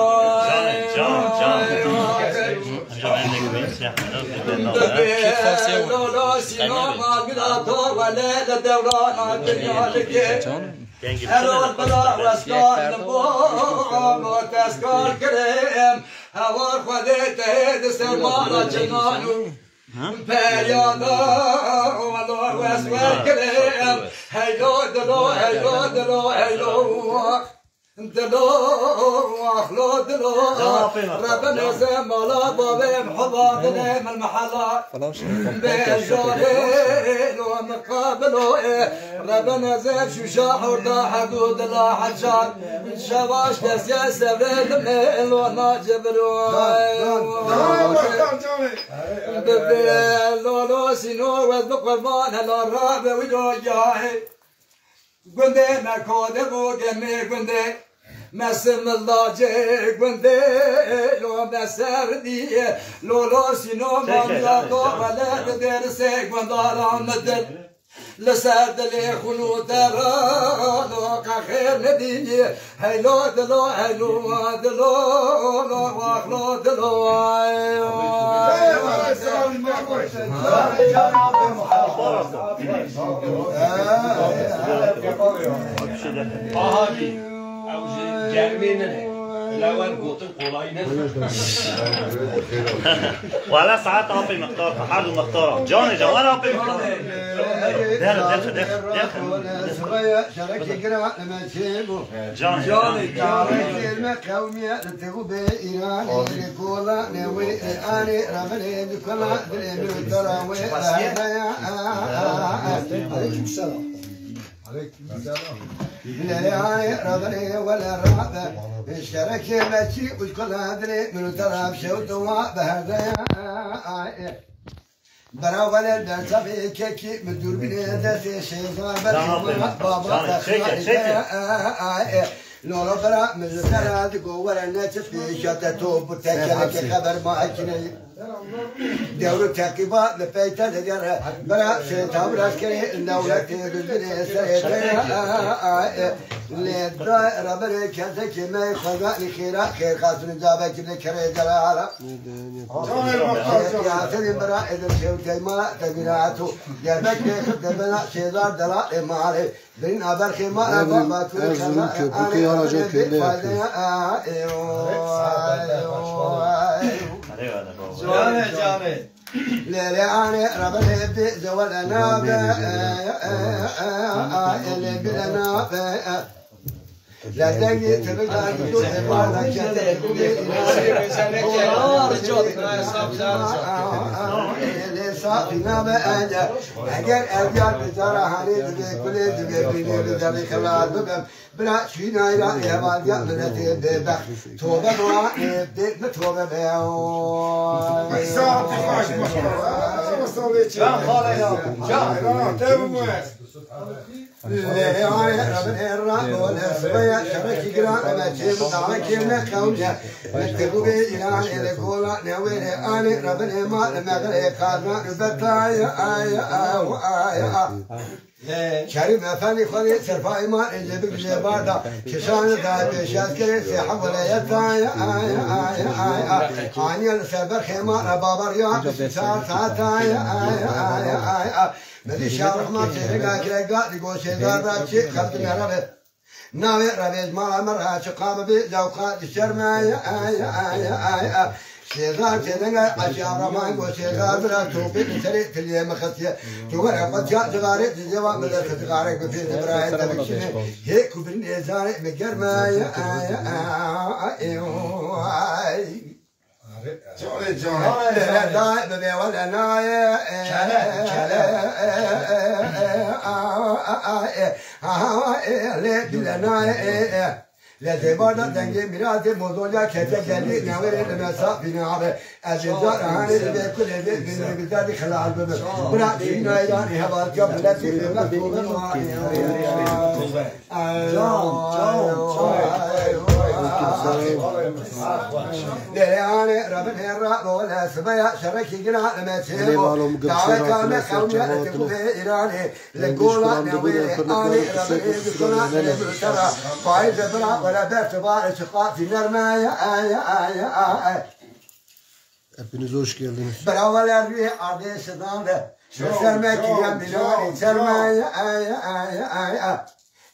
لولا سينو ما قدرتو ولا لدوران الدنيا لكي هلو البلا واسكار نبوم وتسكار كريم هوار خذيت هيد سرمانا جنانو بريانا والله واسكار كريم هيلو دلو هيلو دلو هيلو دلو اخلو دلو ربنا زمالا بابي محضاضنا من المحلات بجارين ومقابلو ربنا زم شو شاحور دا حدود لا حجان شباش كسيا سبرد من وانا جبرو لولو سينو وذبق والمان هلا الرابع ويدو جاهي قندي مكودي بوقمي قندي مسم الله جي قندي لو مسردي لولو سينو مانياتو ولا درسي قندار عمدل لساد لي خلو ترى خير ندي هيلو دلو هيلو دلو واخلو دلو
الأول قوتن قولاينه
ولا ساعات أبي مختار حرد مختار جاني جان ولا أبي مختار دخل
شركة قراء لما تشيبه
جاني
المقاومية تغوب إيران لكولا نوي أني رمني بكلا دلمي تراوي عليكم السلام عليكم السلام يعني رمني ولا رابع الشركة ماشي وكلا دلمي من تراب شوتوا بهذا براول الدرسبي كيكي مدور بنيدتي شيخا بابا لولا برا من الثرى تقول الناس في شتتوب وتكلك خبر ما أكني دور تكبا لفيتا لجرا برا شيطان راسكري الدولة تدري سريتا لدا ربنا كذاك ما يخلق لخيرا خير خاطر جابك لكري جلالا يا ترى برا إذا شوتي ما تبيعته يا بك خدمنا شيدار دلا ما عليه بين أبرخي ما أبغى تقول أنا
جاني
لا أنا ربنا بزول أنا اللي بلنا لا تجي تبغى تقول ما كذا صافينا بأجا أجر أجر بجرا هني كل دقيقة بدري خلال بقى بلا شيء نايرا يا بعد يا منتي ببخ توبة ما بدك توبة بياو
صافي خاش مصر جان خالي جان تبغى
لا ربنا الرب ولا سبيا شرك جرا ما تشيب دعك لنا خوجة نكتبوا بإيران إلى قولا نوير أنا ربنا ما لما غير قادنا نبتايا شريف أفني خلي سرفاي ما إنجب بجباردا كشان ذا بيشات كري سحب ولا يتايا عني السبب خيمة بابر يا بسار ساتايا مدي شارح ما تيجا كريجا يقول شيدار راشي خلت نهرب ناوي ربيج ما مرها شقام بزوقات الشرمايا شيدار تيجا أشياء ما يقول شيدار برا توبي تسري في اليوم خطية تقول أقول جات جاري تجوا من الخطية في براي تبكشني هيك وبني زاري بجرمايا
جاني جاني
لا ببي ولا نايا لا بلا نايا لا زبادة دنجي ميراث موضوع كتجلي ناوي المسا بناعه أجزاء هاني بكل بين بزاد خلال بب بنا فينا يعني هذا قبل لا تفهم يعني ربنا الرب ولا سبيا شرك جنا لما تسيبه دعوة كامل خونيا تكون إيراني لقولا ناوي أنا ربنا بكنا نبترا فايز برا ولا بيرتبار شقاء في نرمايا
Hepiniz hoş geldiniz.
براولا ري أرضي سدانة سرمايا كيان بلوني سرمايا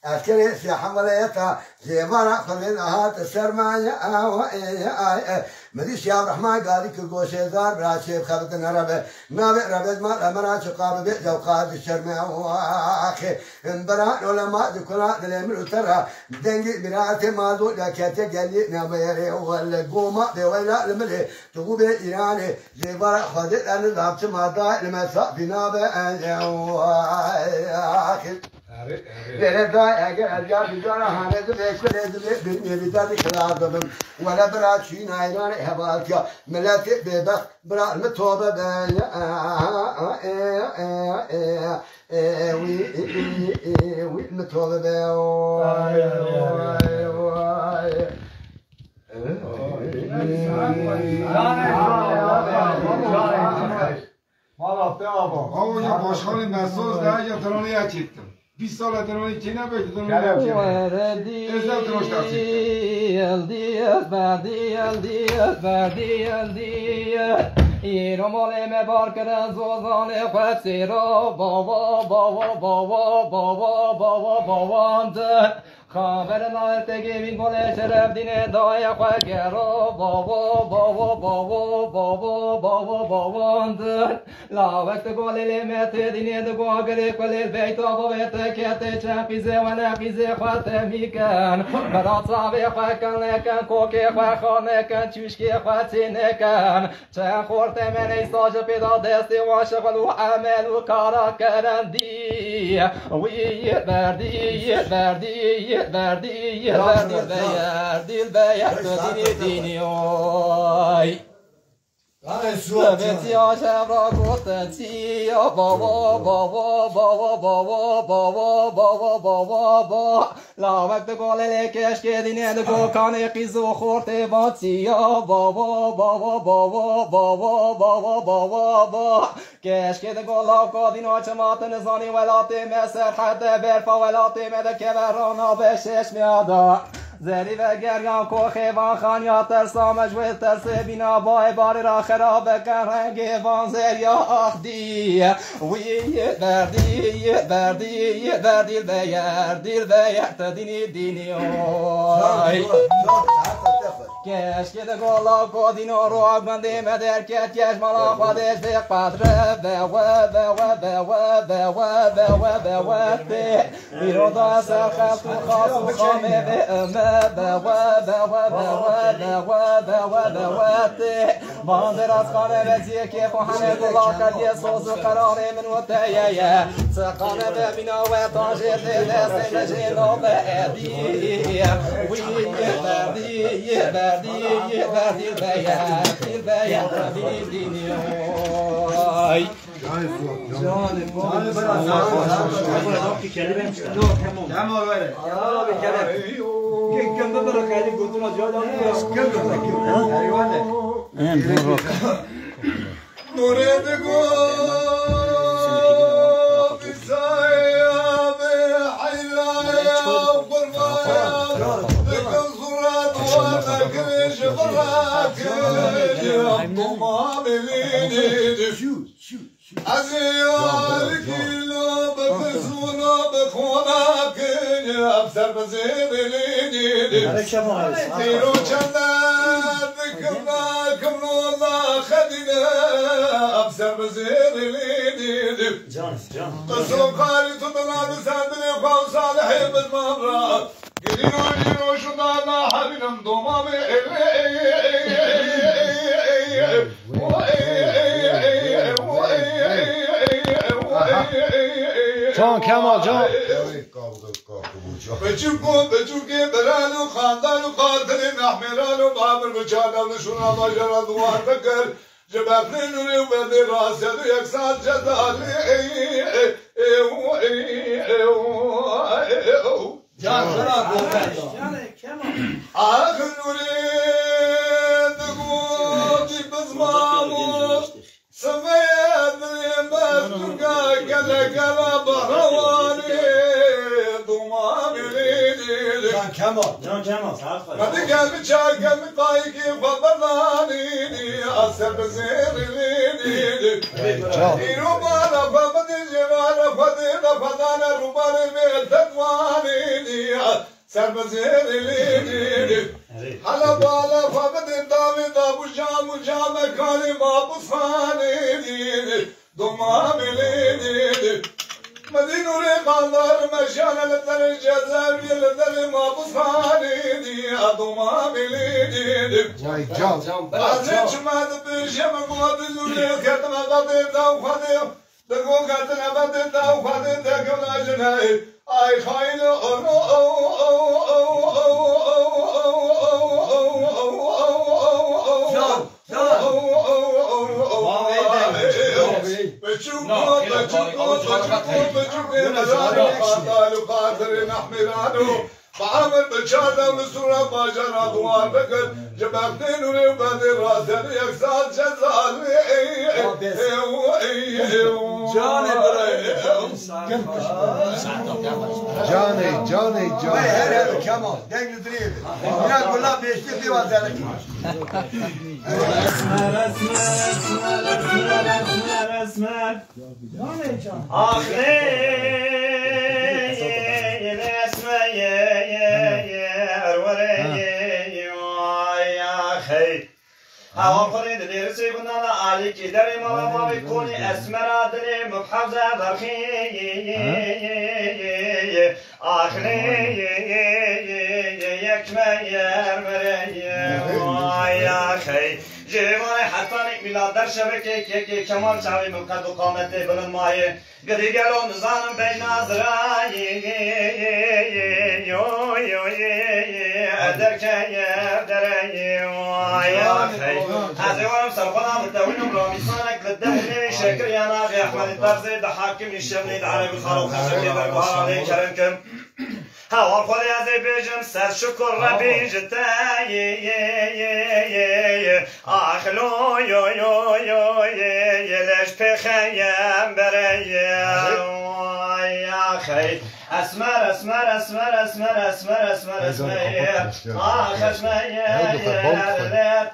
أذكر في حمليتها زي مرة خلينا هات السرمايا مديش يا الرحمن قال لك القوشي دار براشي خلت نربه نابع ربد ما مرا شقاب بيت وقاد الشرمايا واخي انبرا ولا ما ذكرى دليل ترى دنجي براتي ما دو لكاتي قال لي نابيري ولا قوما بولا الملي تقول ايراني زي مرة خدت انا ذهبت ما ضاع لما صار في نابع اخي لذا أجا بجانا هذا بيكون هذا بيبدأ كلامهم ولا برا شيء نايران هبالك ملات بيبق برا المتوبة بيا وي المتوبة بيا
آقای باشخان مسوز در یا ترانی اچیتم 20 سال ترانی چی نبید ترانی نبید ازدم ترانش ترسید
ایرو ماله می بار کرن زوزانه خود سیرا بابا خابر نارتگی بی گل شرف دینه دای خوکرو بابا بابا بابا بابا بابا بابا اندر لا وقت گل لیمت دینه دگو گری کل بیت و بیت کت چپیزه و نپیزه خواهد میکن برات صابه خوکن نکن کوکی خواه کن چوشکی خواه نکن چه خورت من ایساج پیدا دستی و شغل و عمل و کارا کرندی وی بردی بردی بردی بردی بیار دیل بیار تو دینی دینی اوی بسی آشم را گفتن چی بابا بابا بابا بابا بابا بابا بابا با لا وقت گل لکش که دینه دگو کانه قیزو خورته با چی بابا بابا بابا بابا بابا بابا با کش که دگو لاکا دینا چمات نزانی ولاتی مسر حد برفا ولاتی مده که برانا بشش میادا زری و گریان کو خیوان خان یا ترسا مجوی ترس بینا با باری را خراب کن رنگ وان زریا آخدی وی بردی بردی بردی بیار دیل بیار تدینی دینی اوی کش که دگولا کو دینو رو آگمنده مدر کت کش مالا خودش بیق پتره بیرو دا سر خلق و خاص و خامه به امه ماندر از خانه وزیه که فهمه گلا کردیه سوز و قراره من و تیه سقانه به بینا و تاجه دست مجینو به ادیه وی بردی بردی بردی بیار بیار دینی اوی
از یار کیلو بفزونا بخونا کنی افسر بزیدی تیرو چندر دکمنا کمنونا خدیده افسر بزیدی قصو کاری تو دناد سندنی خواه صالحی بزمان را گرینو شدانا حبینم دومام
جان کمال جان
بچو که بران و خاندان و قاتل محمران و بابر بچادم نشونا ماجرا دوار بکر جبهت نوری و بده راسد و یک سال جدالی
جان برا گفتن
آخر نوری دگو دی بزمامو سمید بسترگا کلا کلا بهروانی دومانی لیدی
جان کمال
مدی گلمی چای گلمی قایی که خبرانی اثر بزیری لیدی ایرو بالا فبدی جوالا فدینا فدانا روبانی میلتدوانی سر بزیری لیدی حالا بالا فبدی دامی دابو جام کانی مابوس فانی دومانی لیدی مدینور خاندار مشان لدر جزاوی لدر مابوس فانی دومانی لیدی بازی چماد پیشم گود زوری کتم آبادی داو خدی دگو کتن آبادی داو خدی دگو نجنای آی خاین بعمر بچاردم نسورم ماجرا دوار بکن جبهتین و نیو بعد راسن یک سال جزالی
جاني هر كمان دنگ دريد يا كلها بيشتي وزارتي
رسمت
هوا خورید دیرسی بنانا علی کی دری مالا ماوی کنی اسمرا دری مبحوزه برخی آخری یک میر مری آیا خی جوای حتانی میلاد در شبکه که کمان شوی مقد و قامت بلند مایه گری گلو نزانم بین نظرایی در که درایی آیا خی از ایوانم سرخونم التوینم رامیسانک للدهنی شکر یا ناغی احمد درزی ده حاکم نشبنید عربی خالو خشکی برگوها علی کرم کم هوا خودی از بیجم سر شکر را بیجتایی آخلو لش پخیم برای خی اسمر آخ اسمر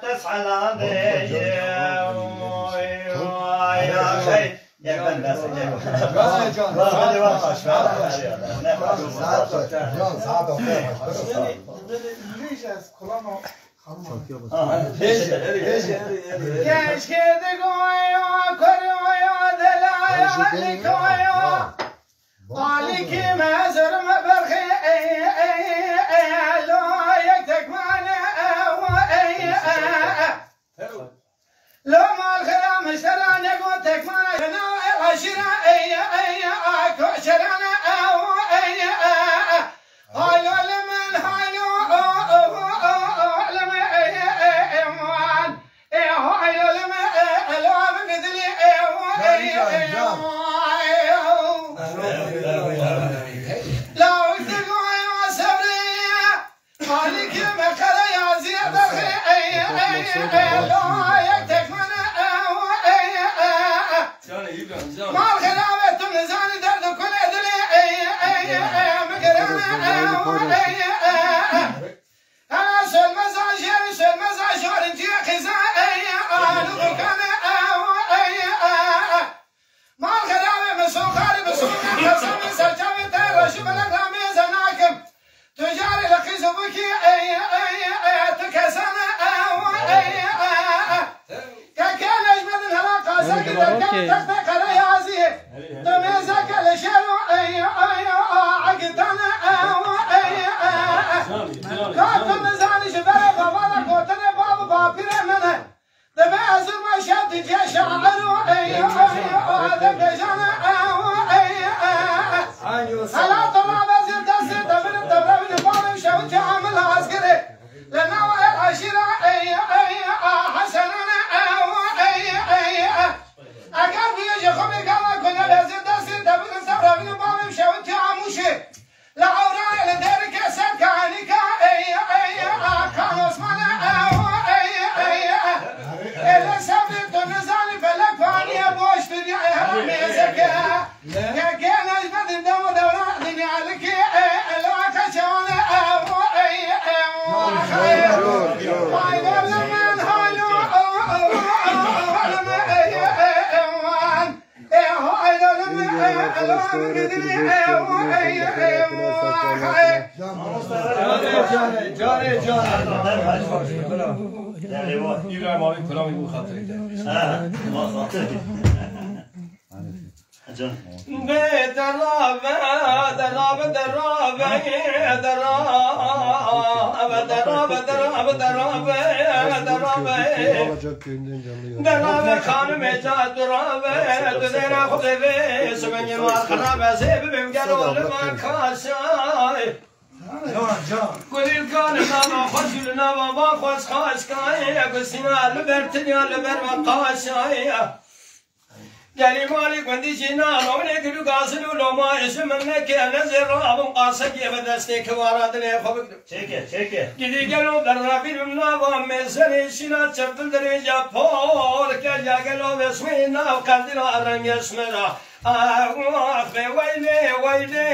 تسعى العضي خي یک بند دست
لو ما الخيام اشتراني قلتك ما انا عشرة اكو شرانا هايلو لمن هايلو لمن هايلو لمن لو بقدلي لو تقوي يا صبري مالك مخلا يا زياد ما الخلافة تمزاني درد كل أدري أنا سول مزاجر انتي خزاء كان ما الخلافة مسوخاري مسوخاري قسم سرجامي ترشي بلك رامي زناكم تجاري لقي زبوكي تكسانا كان أجمد الهلاقة ساكي كان تكتك رياضي تميزك لشيرو عقدنا كنت مزاني شبالي بابانا قوتنا بابا بابيرا منه تبعزر ما شاد جيش عرو دبجانا هلا طلع بزير دستي تبرم تبرم بابا شوت عامل عسكري لنا العشيرة حسننا اگر بیه خو میگم کنه لازم دست دبیر سفر بین بام شوت عموشه لعورا لدر کسر کانی کا کان عثمان الا سبب تنزل فلك فاني ابوش في حرام زكاه كان اجمد الدم دوران دنيا عليك لا كشان دراب خانم جات دراب تدرا خذي سبني ما خراب زيب بمقالوا لما كاساي كل كان ما خش لنا ما خش خاش كاي قسنا لبرتني لبر مقاساي جالي مالك وندي جينا لو نقلو قاصلو لو ما اسمنك نزر ابو قاسك يبدستك وراد لي خبك
چکه
گیدی گلو در رفیق نوا مزنی شینا چفتل درجا پول که جاگلو بسمی ناو قندیل آرنگ اسمنا آخ ویله ویله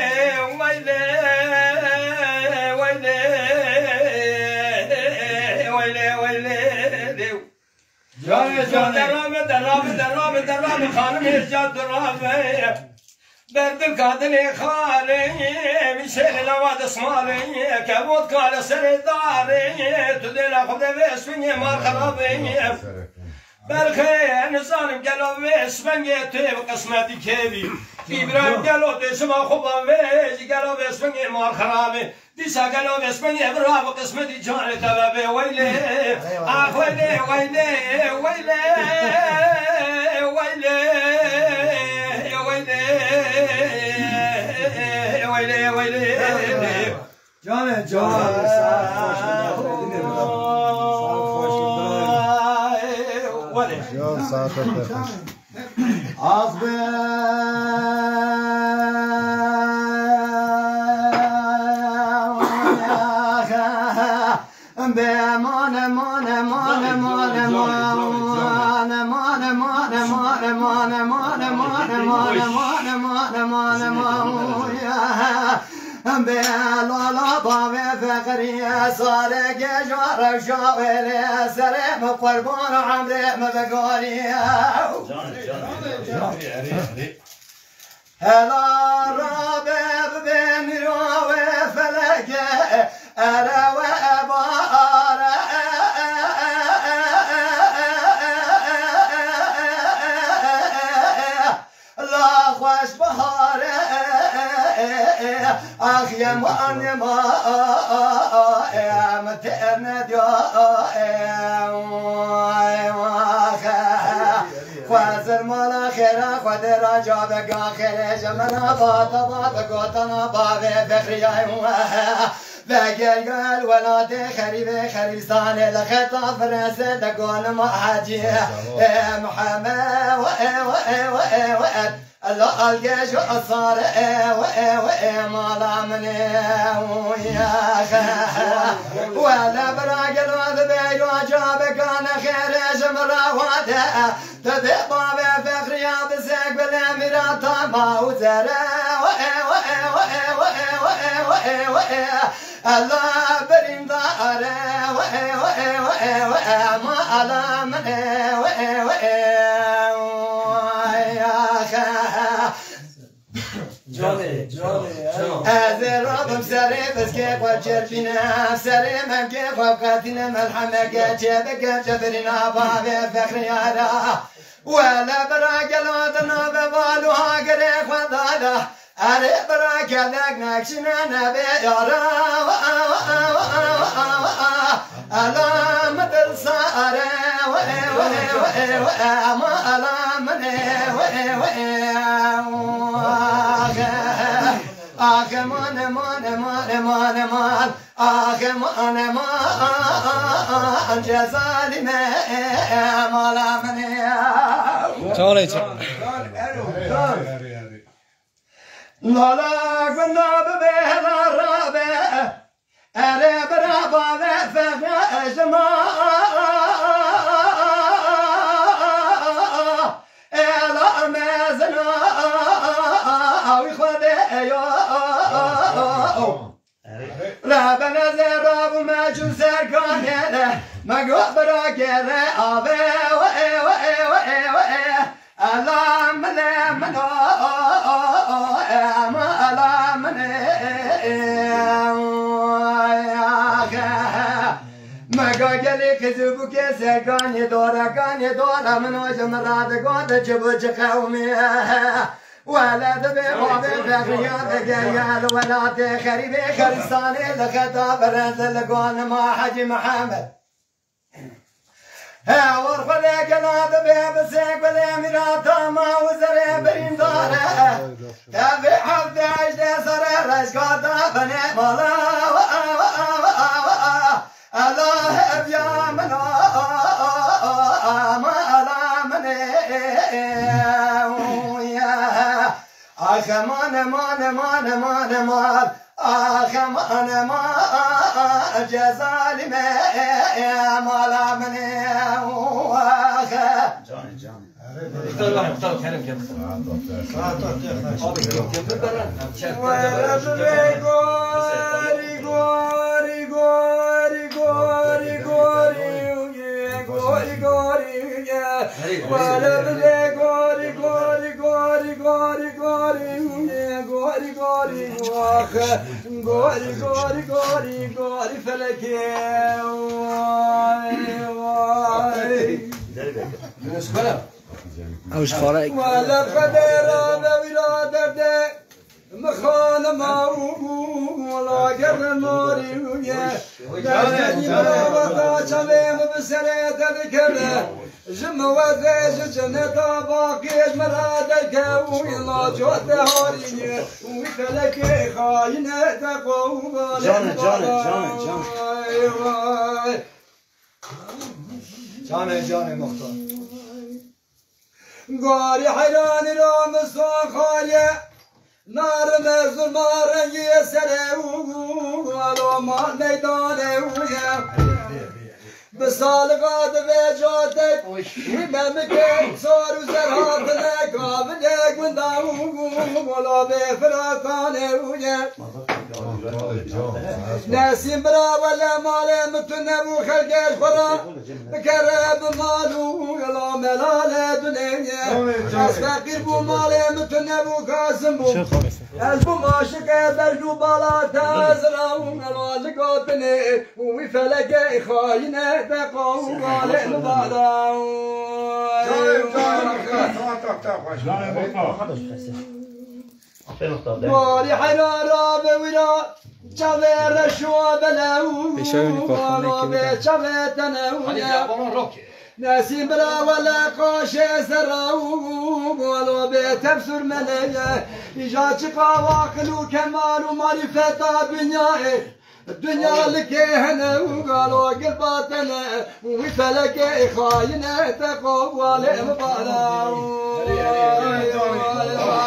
ویله ویله ویله ویله دیو درام خانم ارجاد درام درد القادني خالي مشيل لواد اسمالي كبوت قال سرداري تدل خذ باسمي ما خرابي برخي نزانم قالوا باسمي تيب قسمتي كيبي إبراهيم قالوا تسمع خبا ويجي قالوا باسمي ما خرابي ديسا قالوا باسمي براب قسمتي جاني تبابي ويلي آخ ويلي ويلي ويلي ويلي ويلي ويلي
جانه
لا ضامي فقري صارق جوار وشاويلي سلام قربان عمري مبقاري هلا رابب بن روي فلك أرى وأبارة لا خوش بهارة آخ يا مان ما مترند يا خوازر مالا خيرا خود راجا بقا خير جمنا باتا قوتنا بابي بخريا بقل قل ولاد خريب خريبستان لخطا فرنسا دقون ما حاجي محمد الله الجيش وصار مالا مني ولا براقل وذبيل وجابك انا خير جمرة وادا تذبا بفخريا بسيق بالاميرات ما وزرا الله بريم داره ما على مني هذا رابم سري بس كيف وجربنا سري من كيف وقتنا ملحمة جابك جبرنا بابي فخري هذا ولا براك الوطن ببالوها قريق وضاله أري براك لك نكشنا نبي يرى ألا مثل سارة ما ألا مني آخ مان آخ مان جزالي مالا مني لا لا كنا ببهلا رابع أري برابا ففنا جماعة إلا مازنا أو إخواني رابنا زراب ما جزر كان ما قبر كذا أبي ألا من ما قاقلي كذبك سرقاني دورا من وجم راد قاد جبج قومي ولا دبي بابي فخريا بقيال ولا تخريبي خرساني لخطاب رنزل لقوان ما حجي محمد ورخ لك لا دبي بسيك بالاميرات ما وزري برين داره تبي حفظ عجل سر رشقاتا بني مالا الله ابيا منا ما لا مني آخ مان آخ مان جزالي مالا مني آخ
غوري واخ غوري غوري غوري غوري فلكي
اوش خارج
ولا قدر ولا درد مخان ما ولا قر ماري ويا جاني ما وتشلم بسرة تذكر جم وذاج جنة باقي مراد الكون لا جود هاري وفلك خاينة تقوى
جاني
مختار قاري حيران رام الصخالي نار مزر مارن يسره ولو ما ميدان ويا بسال قاد وجاتك وممك صار زرات لك قابلك من داو ولا بفرقان ويا ناسي برا ولا مال متنبو خلقش برا بكرب مالو يلا ملال دنيا استقر بو مال متنبو قاسم بو أزبو ماشك برجو بالا تازرا وملال قاتني وفلك خاينة تقاو مال مبالا واري حرارة بولا جابر شو بلاو جابر تناو ناسي برا ولا قاشي سراو ولو بتفسر ملايا إجا قواقلو كمال ومعرفة الدنيا لك هنا وقالوا قلباتنا وفلك خاينة تقوى لمبالا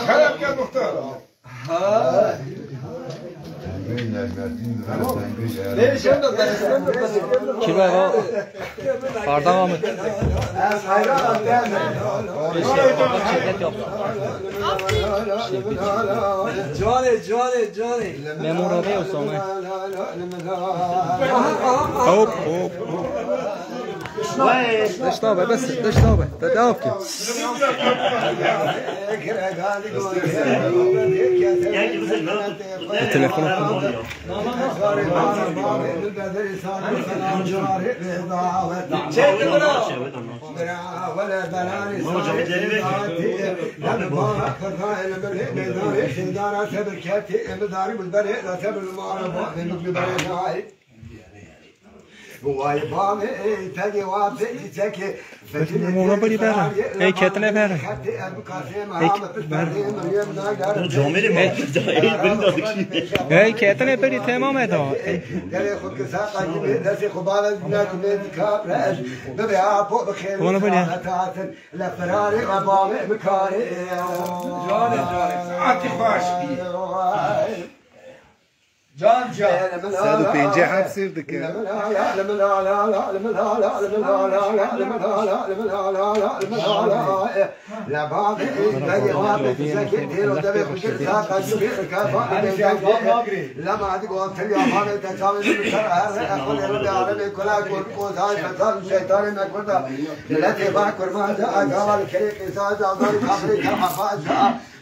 خلق يا مختار
Kim var o? Kardan var mı?
Johnny.
Memura bey olsa mı? Hop. دشتابه بس دشتابه تداوك التليفون
وای بام تاگی واب تاگی
مونا بری برم ای کتنه برم ای کتنه بری تمام ادا
دل خود که ساقی دست خوبان نکن میکاب راش ببی آبو بخیر
مونا بری
لفراری بام مکاری
جان عاطف باشی جان
150 حبسير دكا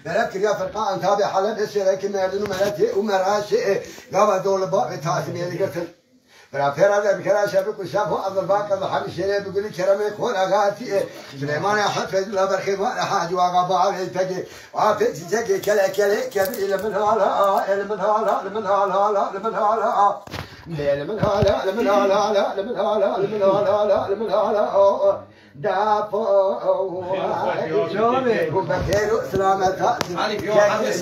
ملك يا فرقان تابع حلب الشركة مردن ملتي ومراشي قابل دول باقي تاسمي اللي قتل فرافير هذا بكرا شافك وشافه عبد الباقي محمد الشريف بيقول لي كرمي خون اغاتي سليمان يحط في الله برخي ما حاج واقع عليه تجي وافي تجي كلا كبير من هلا من هلا من هلا من هلا من هلا من هلا من هلا من هلا من هلا دافو جوني وبكيرو سلامتها عليك يا حمد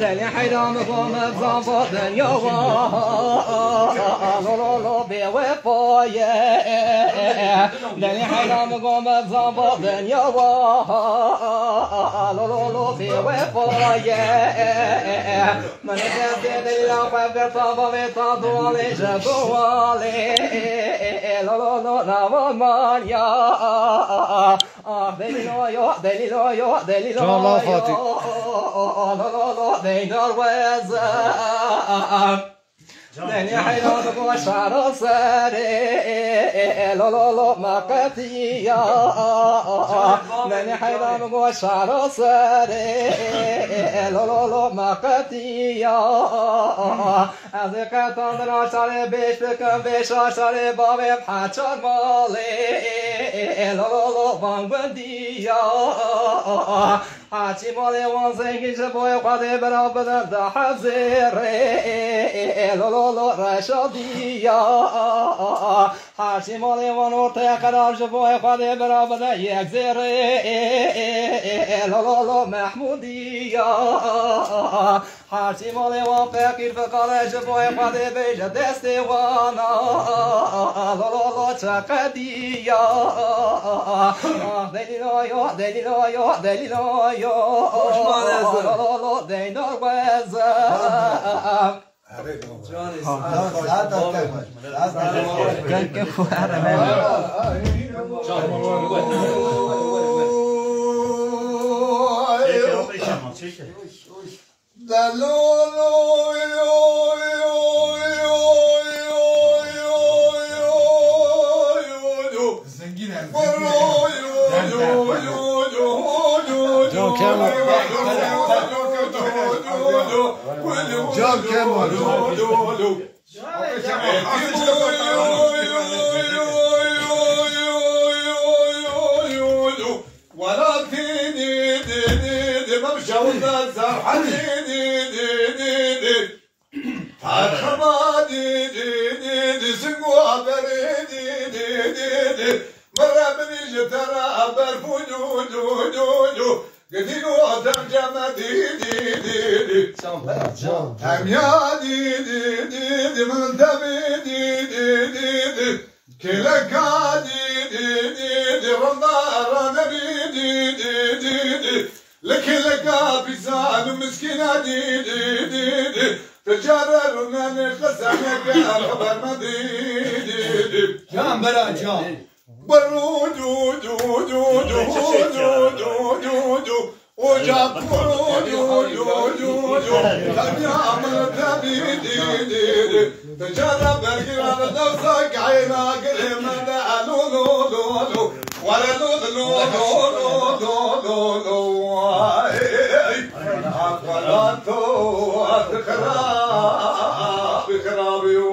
دلی حیران بام زنبادن یا لا لا لا به وفای دني حيران قوم الزنبا دنيا لو لو لو في وفايا من يسد الله بطابة بطادوالي جدوالي لو لو لو نام مانيا دليلو يو دليلو يو دليلو
الله فاتي
لو لو لو دينار وزام دني حيران قوم شعر سري لو لو لو مقتيا دني حيران قوم شعر سري لو لو لو مقتيا از کتان شعر بیش بکن بیش شعر بابم حچار مالی لو لو لو بانگوندیا حچی مالی وان زنگی جبوی خواهده برا بدن ده حزیره لو لو لو رشادیا حچی مالی وان ارتای قرار جبوی خواهده برا بدن یک زیره لو لو لو محمودیا حچی مالی وان فقیر فقال جبوی خواهده بیج دستی وانا لو لو لو چقدیا دلیلو یو دلیلو یو دلیلو یو لو لو لو دینار وزم که فوهر
John Cameron. هم يا دي دي دي دي من دمي دي دي دي دي كلك دي دي دي دي رمضان نبي دي دي دي دي لكلك بيزان مسكينة دي دي دي دي تجارة من خزانك الخبر مدي دي دي
جام برا جام
برو دو دو دو دو دو دو دو دو وجاب دو دو دو دو تبيع تبي دي دي تجرب القرار دوسك عينك من لو لو لو لو ولا لو لو لو لو لو لو أقبلتو أتخراب بخرابي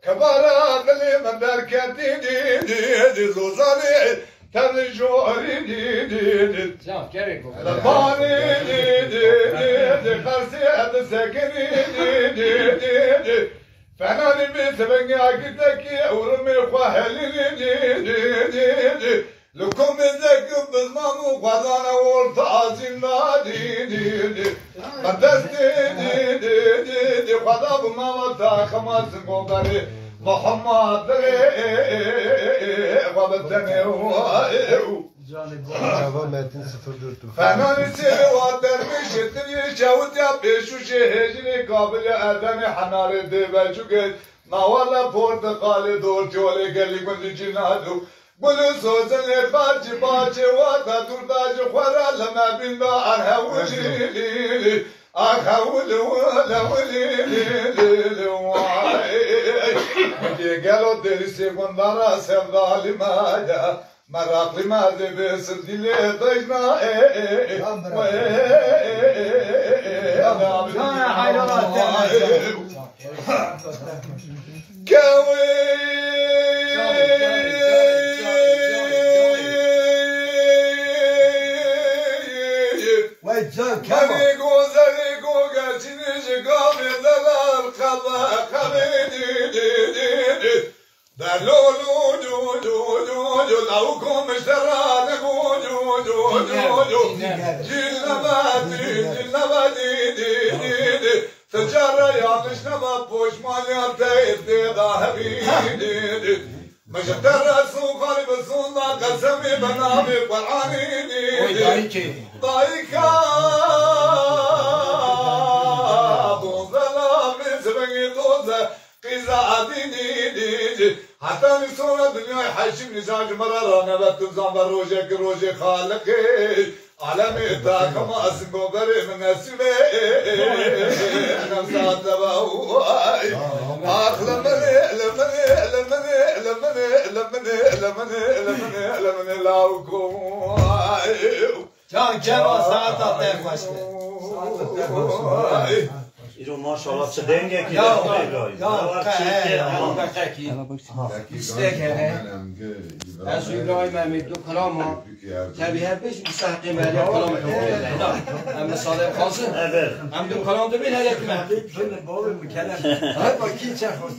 كبارات اللي من دركتي دي دي دي زوزاني ترجوري دي دي دي الباني دي دي دي دي خرسية سكني دي دي دي دي فناني بسبني عقدك ورمي خواهلي دي دي دي دي لكم ذاك بزمان وقضانا والتعازين دي دي دي قدستي دي دي دي دي قضا بما ودا خمس قبري محمد وبالدنيا فنان سيوات درمش الدنيا شاوت يا بيشو شهجني قابل ادمي حنار دي بجوكت نوالا برتقال دور جولي قالي كنت جنادو بلو سوزن خارج باجي وادا درداج خورا لما بندا ارهولي أخول ولا ولي واي قالوا درسي كنا سبالي مايا مراقلي ما بس دلي ضينا Marigo zarigo gacini jigami dalal kaba kabedi dalolu ju lau kom shara ju jilabadi تجارة يا نشنبا بوش ماليا تيدي ذهبي مشتر السوق قلب السنة قسمي بنامي بالعانيني ضايكا دوزلا من سبني دوزة قيزة عديني حتى نسونا الدنيا يحشم نساج مرارا نبت زنبر روجي خالقي عالمي تاكما اسنقو بري من اسمي انا مساعد باوي اخ لمني لاوكو
جان جوا ساعتا تخوش
ایرو ماشاءالله چه دنگه کی
یا از ابراهیم امید دو کلام تبیه بش مستحقیم علی کلام هم صادق خاصم هم دو کلام دو بین هلیت من باب مکلم با کی چه خواست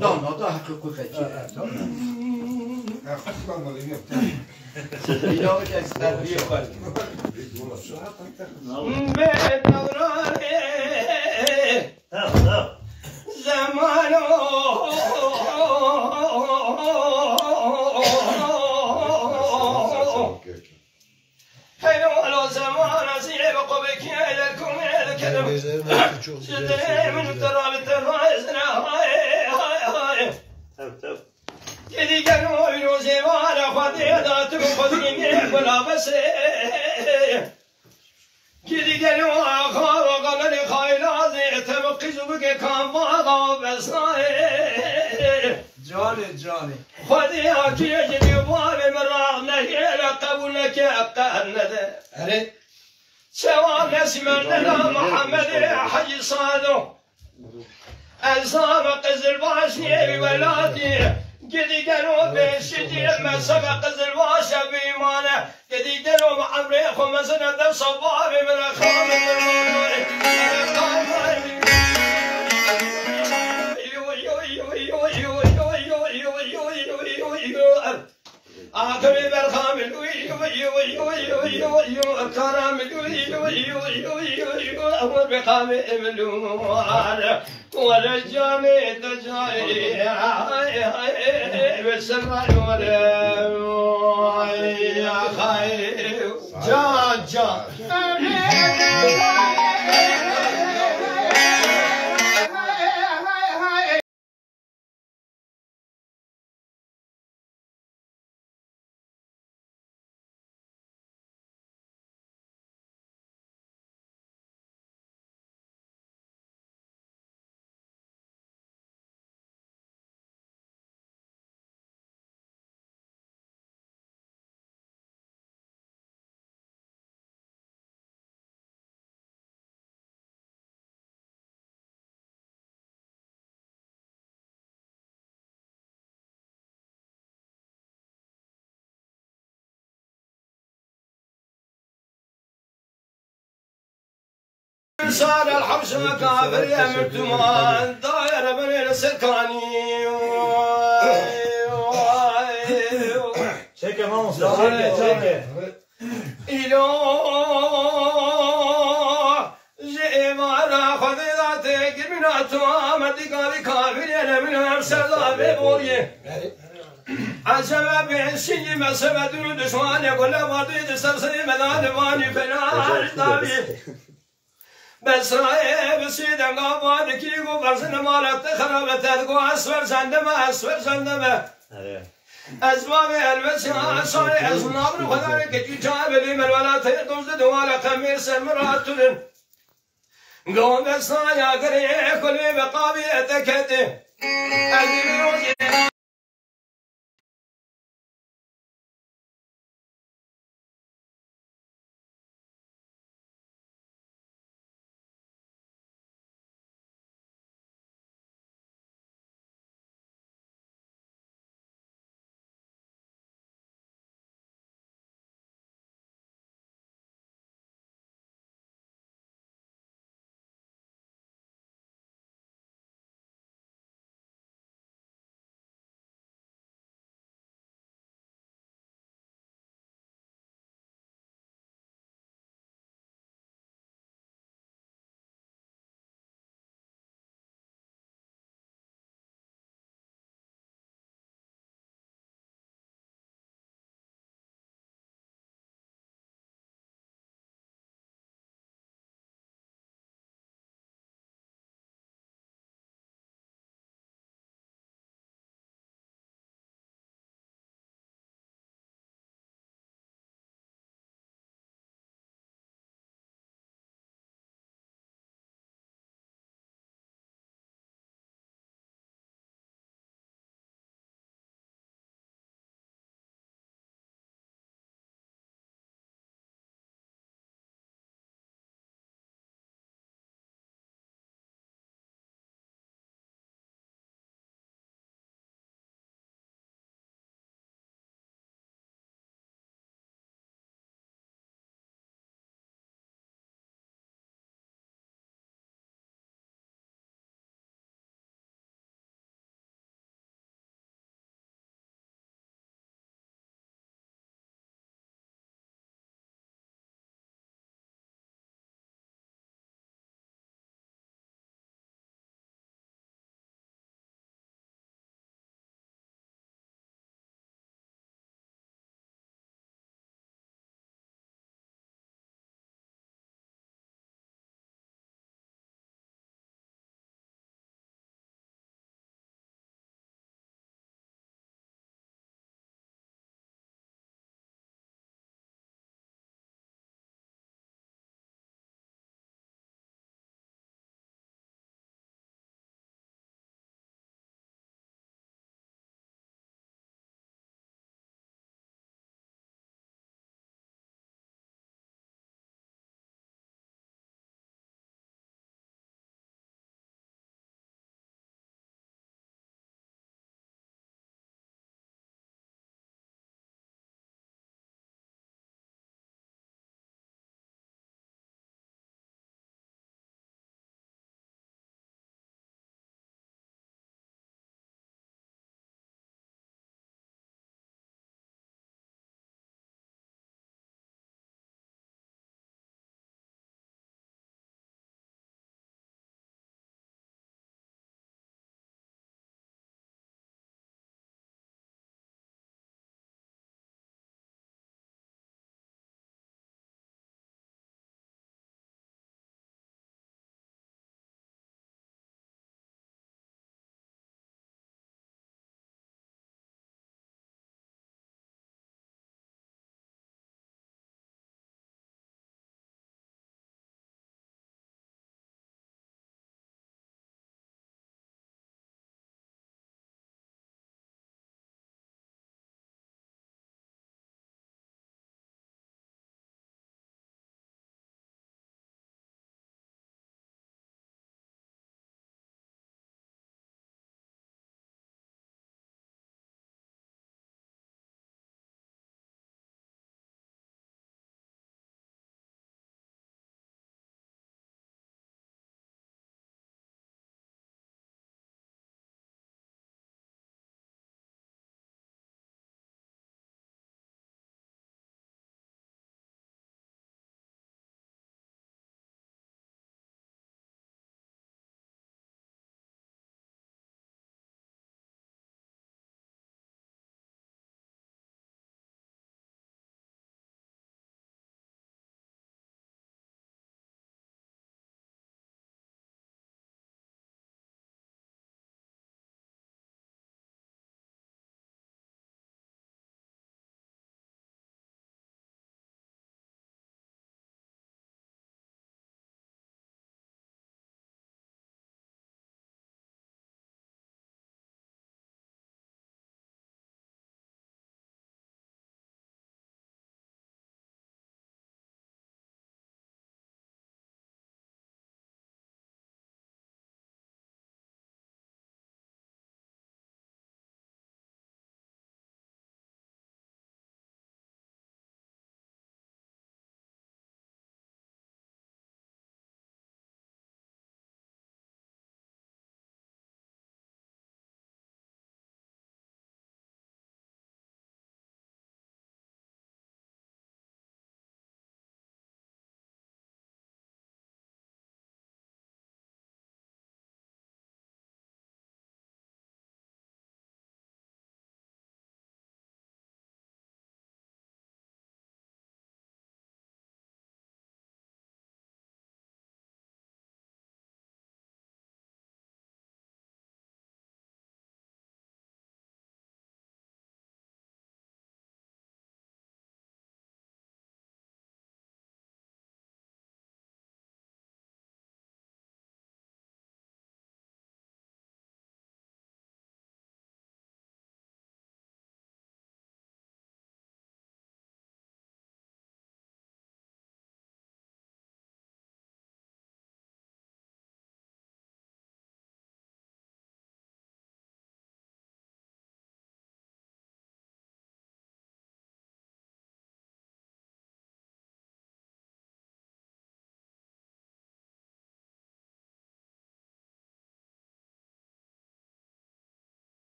نه دا حقیقو خیلی اینا که از تربیه خواهد به دورانه زمانو حلو زمان زيب قبك لكم الكلام جدي من التراب الترايزنا هاي كذي كانوا ينوزي وانا خديدات وخديني ولا بس كذي كانوا اخاروا قالني خايلازي تبقي زبك كان باغا بس جاني خدي اكي يجي بابي مراغنا هيلا قبولك اقالنا اريد سوى نسمنا محمد حي صادو السابق الزرباشني بولاتي كذي قالوا بالشجي ما سبق الزرباش بيمانه كذي قالوا معمريخ ومسنة دم صبابي من اخام آخری برخام الكرام أول بقام ملوان ورجاني تجاري بالسماء يا خير جان صار الحبس مكافر يا مرتمان داير بني السكاني
شكا ماموس شكا
إلو زيمارا خذياتك من أتوامتي قال كافر يا من أرسل بوريه عجب بالسجي ما سبدوا دشوان يقول وردي سرسري مدان واني فنار طابي بس رأي بسيدم قابل كيكو برسن مالك تخرب تدقو أسفر سندما أسباب البسها صاري أصناب وخذارك جيجاب لي من ولا تيدوز دوالك خمير سمرات تلن قوم بس يا قريع كل بقابي أتكتي